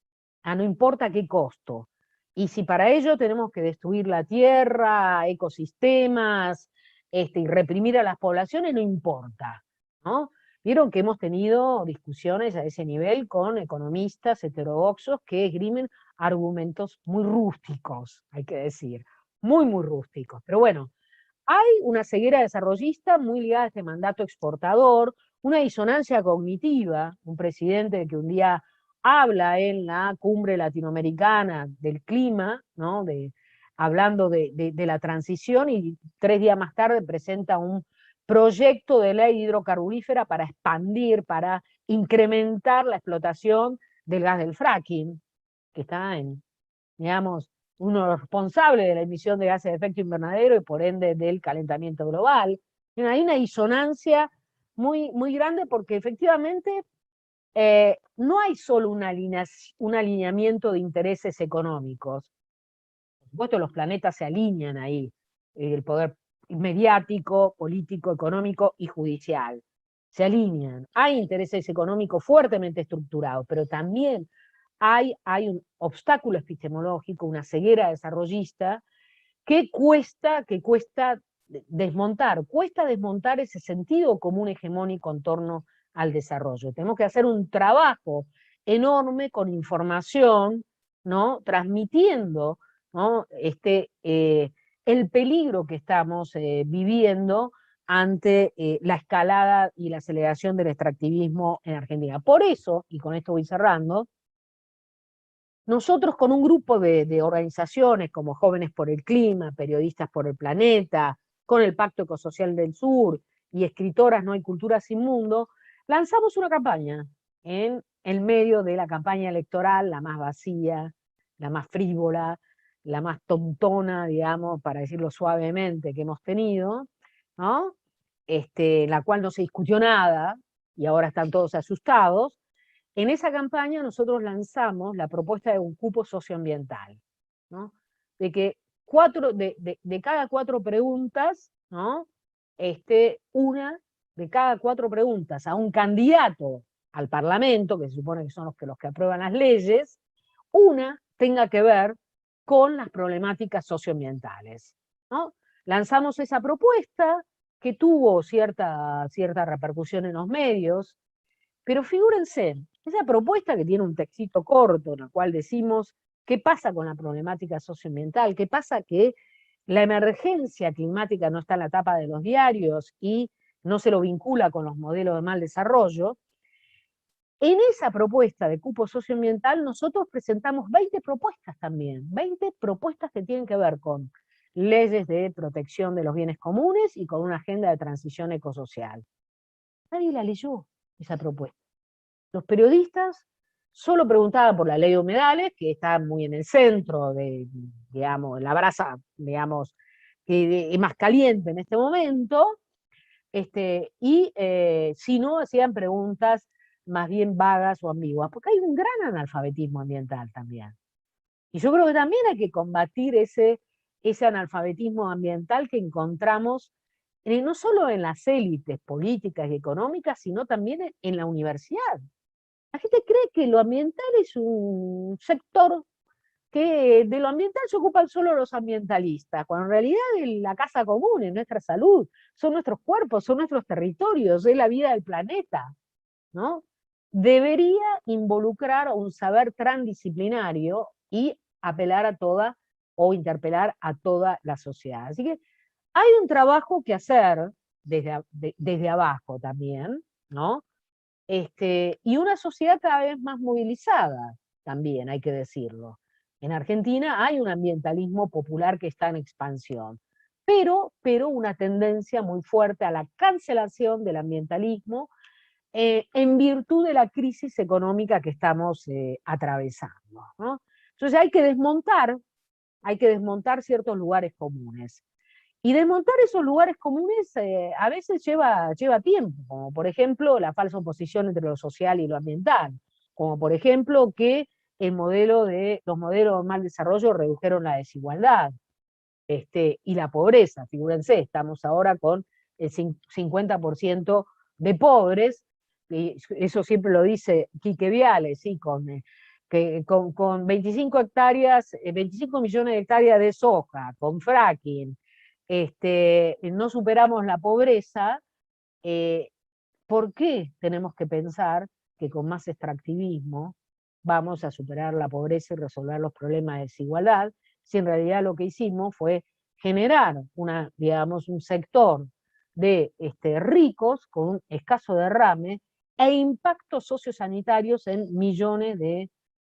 a no importa qué costo. Y si para ello tenemos que destruir la tierra, ecosistemas, y reprimir a las poblaciones, no importa, ¿no? Vieron que hemos tenido discusiones a ese nivel con economistas heterodoxos que esgrimen argumentos muy rústicos, hay que decir, muy, muy rústicos. Pero bueno, hay una ceguera desarrollista muy ligada a este mandato exportador, una disonancia cognitiva, un presidente que un día habla en la cumbre latinoamericana del clima, ¿no?, hablando de la transición, y 3 días más tarde presenta un proyecto de ley hidrocarburífera para expandir, para incrementar la explotación del gas del fracking, que está digamos, uno de los responsables de la emisión de gases de efecto invernadero y por ende del calentamiento global. Hay una disonancia muy, muy grande porque efectivamente no hay solo un alineamiento de intereses económicos. Por supuesto, los planetas se alinean ahí, el poder mediático, político, económico y judicial. Se alinean. Hay intereses económicos fuertemente estructurados, pero también hay un obstáculo epistemológico, una ceguera desarrollista que cuesta desmontar. Cuesta desmontar ese sentido común hegemónico en torno al desarrollo. Tenemos que hacer un trabajo enorme con información, ¿no?, transmitiendo, ¿no?, el peligro que estamos viviendo ante la escalada y la aceleración del extractivismo en Argentina. Por eso, y con esto voy cerrando, nosotros con un grupo de organizaciones como Jóvenes por el Clima, Periodistas por el Planeta, con el Pacto Ecosocial del Sur y Escritoras No hay Cultura sin Mundo, lanzamos una campaña en el medio de la campaña electoral, la más vacía, la más frívola, la más tontona, digamos, para decirlo suavemente, que hemos tenido, ¿no?, la cual no se discutió nada y ahora están todos asustados. En esa campaña nosotros lanzamos la propuesta de un cupo socioambiental, ¿no?, de que de cada 4 preguntas, ¿no?, una de cada 4 preguntas a un candidato al Parlamento, que se supone que son los que aprueban las leyes, una tenga que ver con las problemáticas socioambientales, ¿no? Lanzamos esa propuesta que tuvo cierta repercusión en los medios, pero figúrense, esa propuesta que tiene un textito corto en el cual decimos qué pasa con la problemática socioambiental, qué pasa que la emergencia climática no está en la tapa de los diarios y no se lo vincula con los modelos de mal desarrollo. En esa propuesta de cupo socioambiental nosotros presentamos 20 propuestas también, 20 propuestas que tienen que ver con leyes de protección de los bienes comunes y con una agenda de transición ecosocial. Nadie la leyó, esa propuesta. Los periodistas solo preguntaban por la ley de humedales, que está muy en el centro de, digamos, la brasa, digamos, que es más caliente en este momento, y si no, hacían preguntas más bien vagas o ambiguas, porque hay un gran analfabetismo ambiental también. Y yo creo que también hay que combatir ese analfabetismo ambiental que encontramos no solo en las élites políticas y económicas, sino también en la universidad. La gente cree que lo ambiental es un sector que de lo ambiental se ocupan solo los ambientalistas, cuando en realidad es la casa común, es nuestra salud, son nuestros cuerpos, son nuestros territorios, es la vida del planeta, ¿no? Debería involucrar un saber transdisciplinario y apelar a toda o interpelar a toda la sociedad. Así que hay un trabajo que hacer desde abajo también, ¿no? Y una sociedad cada vez más movilizada, también hay que decirlo. En Argentina hay un ambientalismo popular que está en expansión, pero una tendencia muy fuerte a la cancelación del ambientalismo en virtud de la crisis económica que estamos atravesando, ¿no? Entonces hay que desmontar ciertos lugares comunes. Y desmontar esos lugares comunes a veces lleva tiempo, como por ejemplo la falsa oposición entre lo social y lo ambiental, como por ejemplo que los modelos de mal desarrollo redujeron la desigualdad y la pobreza. Figúrense, estamos ahora con el 50% de pobres, y eso siempre lo dice Quique Viales, ¿sí? Con 25 hectáreas, 25 millones de hectáreas de soja, con fracking, no superamos la pobreza. ¿Por qué tenemos que pensar que con más extractivismo vamos a superar la pobreza y resolver los problemas de desigualdad, si en realidad lo que hicimos fue generar digamos, un sector de ricos con un escaso derrame e impactos sociosanitarios en millones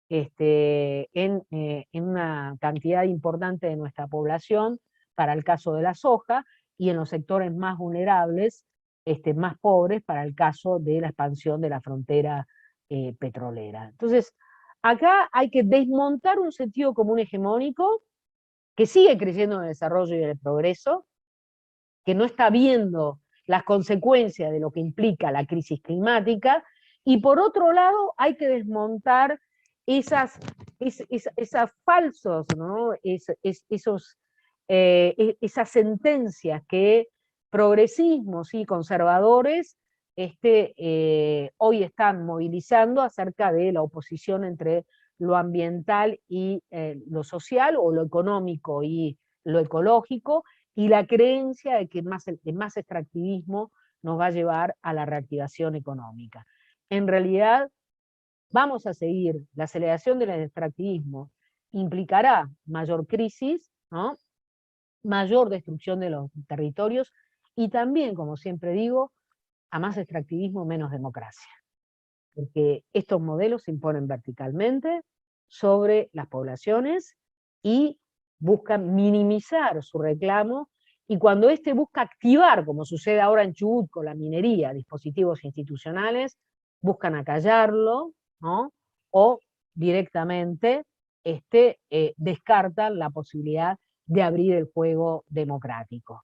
en una cantidad importante de nuestra población, para el caso de la soja, y en los sectores más vulnerables, más pobres, para el caso de la expansión de la frontera petrolera. Entonces, acá hay que desmontar un sentido común hegemónico que sigue creyendo en el desarrollo y en el progreso, que no está viendo las consecuencias de lo que implica la crisis climática, y por otro lado hay que desmontar esas falsos, ¿no? Esas sentencias que progresismos y conservadores hoy están movilizando acerca de la oposición entre lo ambiental y lo social, o lo económico y lo ecológico, y la creencia de que más extractivismo nos va a llevar a la reactivación económica. En realidad, vamos a seguir, la aceleración del extractivismo implicará mayor crisis, ¿no? Mayor destrucción de los territorios, y también, como siempre digo, a más extractivismo, menos democracia. Porque estos modelos se imponen verticalmente sobre las poblaciones y buscan minimizar su reclamo, y cuando busca activar, como sucede ahora en Chubut con la minería, dispositivos institucionales, buscan acallarlo, ¿no? O directamente descartan la posibilidad de abrir el juego democrático.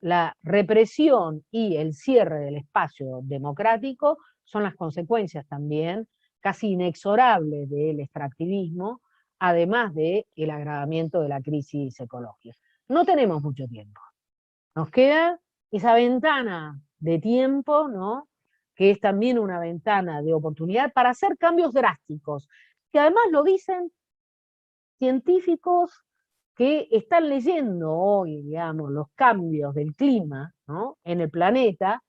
La represión y el cierre del espacio democrático son las consecuencias también casi inexorables del extractivismo, además del agravamiento de la crisis ecológica. No tenemos mucho tiempo. Nos queda esa ventana de tiempo, ¿no? Que es también una ventana de oportunidad para hacer cambios drásticos, que además lo dicen científicos que están leyendo hoy, digamos, los cambios del clima, ¿no? En el planeta,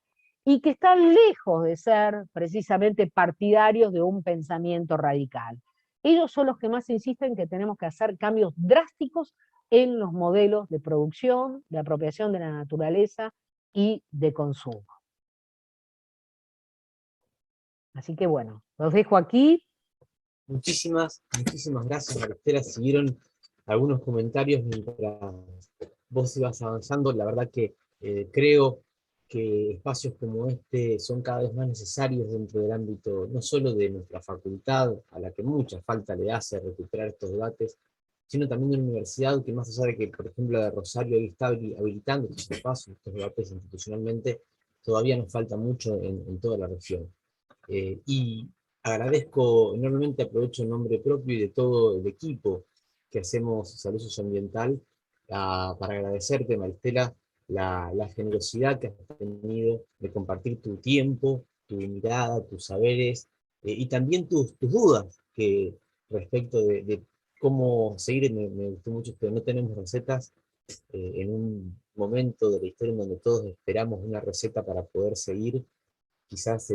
y que están lejos de ser precisamente partidarios de un pensamiento radical. Ellos son los que más insisten que tenemos que hacer cambios drásticos en los modelos de producción, de apropiación de la naturaleza y de consumo. Así que bueno, los dejo aquí. Muchísimas gracias, Maristela. Siguieron algunos comentarios mientras vos ibas avanzando. La verdad que creo que espacios como este son cada vez más necesarios dentro del ámbito, no solo de nuestra facultad, a la que mucha falta le hace recuperar estos debates, sino también de la universidad, que más allá de que, por ejemplo, la de Rosario ahí está habilitando estos espacios, estos debates institucionalmente, todavía nos falta mucho en toda la región. Y agradezco enormemente, aprovecho en nombre propio y de todo el equipo que hacemos Salud Socioambiental, para agradecerte, Maristela, la generosidad que has tenido de compartir tu tiempo, tu mirada, tus saberes, y también tus dudas respecto de cómo seguir. Me gustó mucho esto, no tenemos recetas, en un momento de la historia en donde todos esperamos una receta para poder seguir. Quizás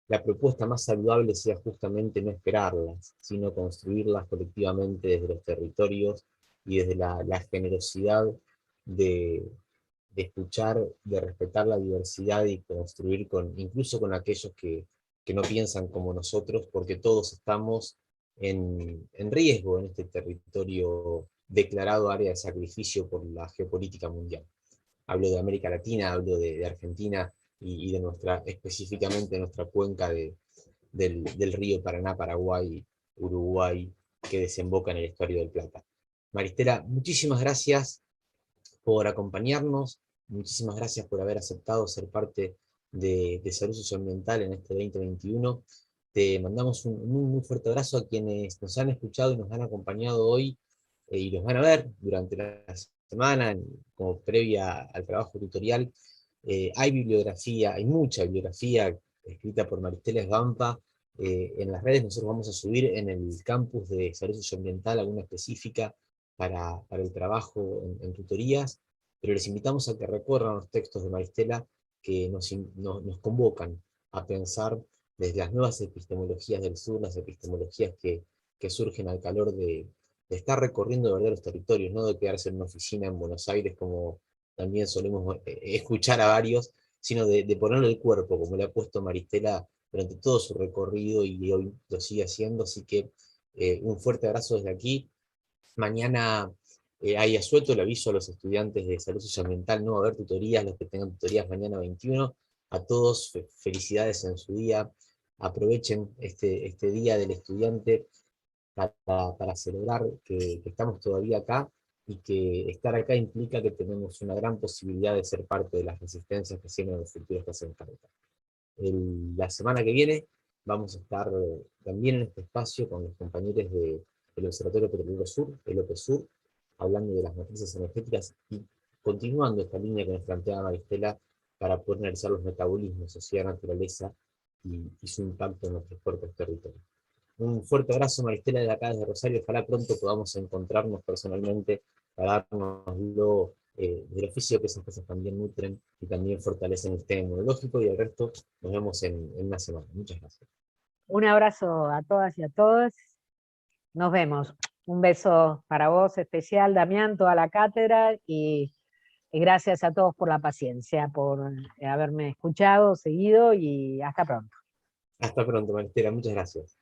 la propuesta más saludable sea justamente no esperarlas, sino construirlas colectivamente desde los territorios y desde la generosidad de, de escuchar, de respetar la diversidad y construir incluso con aquellos que no piensan como nosotros, porque todos estamos en riesgo en este territorio declarado área de sacrificio por la geopolítica mundial. Hablo de América Latina, hablo de Argentina y de específicamente nuestra cuenca del río Paraná, Paraguay, Uruguay, que desemboca en el estuario del Plata. Maristela, muchísimas gracias por acompañarnos, muchísimas gracias por haber aceptado ser parte de Salud Socioambiental en este 2021. Te mandamos un muy fuerte abrazo a quienes nos han escuchado y nos han acompañado hoy y los van a ver durante la semana, como previa al trabajo tutorial. Hay bibliografía, hay mucha bibliografía escrita por Maristela Esbampa. En las redes nosotros vamos a subir en el campus de Salud Socioambiental alguna específica para el trabajo en tutorías, pero les invitamos a que recorran los textos de Maristela que nos convocan a pensar desde las nuevas epistemologías del sur, las epistemologías que surgen al calor de estar recorriendo de verdad los territorios, no de quedarse en una oficina en Buenos Aires como también solemos escuchar a varios, sino de ponerle el cuerpo, como le ha puesto Maristela durante todo su recorrido y hoy lo sigue haciendo, así que un fuerte abrazo desde aquí. Mañana hay asuelto el aviso a los estudiantes de salud socioambiental, no va a haber tutorías, los que tengan tutorías mañana 21, a todos felicidades en su día, aprovechen este día del estudiante para celebrar que estamos todavía acá, y que estar acá implica que tenemos una gran posibilidad de ser parte de las resistencias que siembran los futuros que hacen falta. La semana que viene vamos a estar también en este espacio con los compañeros del Observatorio Petrolero Sur, el OPESUR, hablando de las matrices energéticas y continuando esta línea que nos planteaba Maristela para poder analizar los metabolismos, sociedad, naturaleza y su impacto en nuestros cuerpos territorios. Un fuerte abrazo, Maristela, de acá desde Rosario. Ojalá pronto podamos encontrarnos personalmente para darnoslo del oficio, que esas cosas también nutren y también fortalecen el sistema inmunológico, y el resto nos vemos en una semana. Muchas gracias. Un abrazo a todas y a todos. Nos vemos. Un beso para vos especial, Damián, toda la cátedra, y gracias a todos por la paciencia, por haberme escuchado, seguido, y hasta pronto. Hasta pronto, Maristela. Muchas gracias.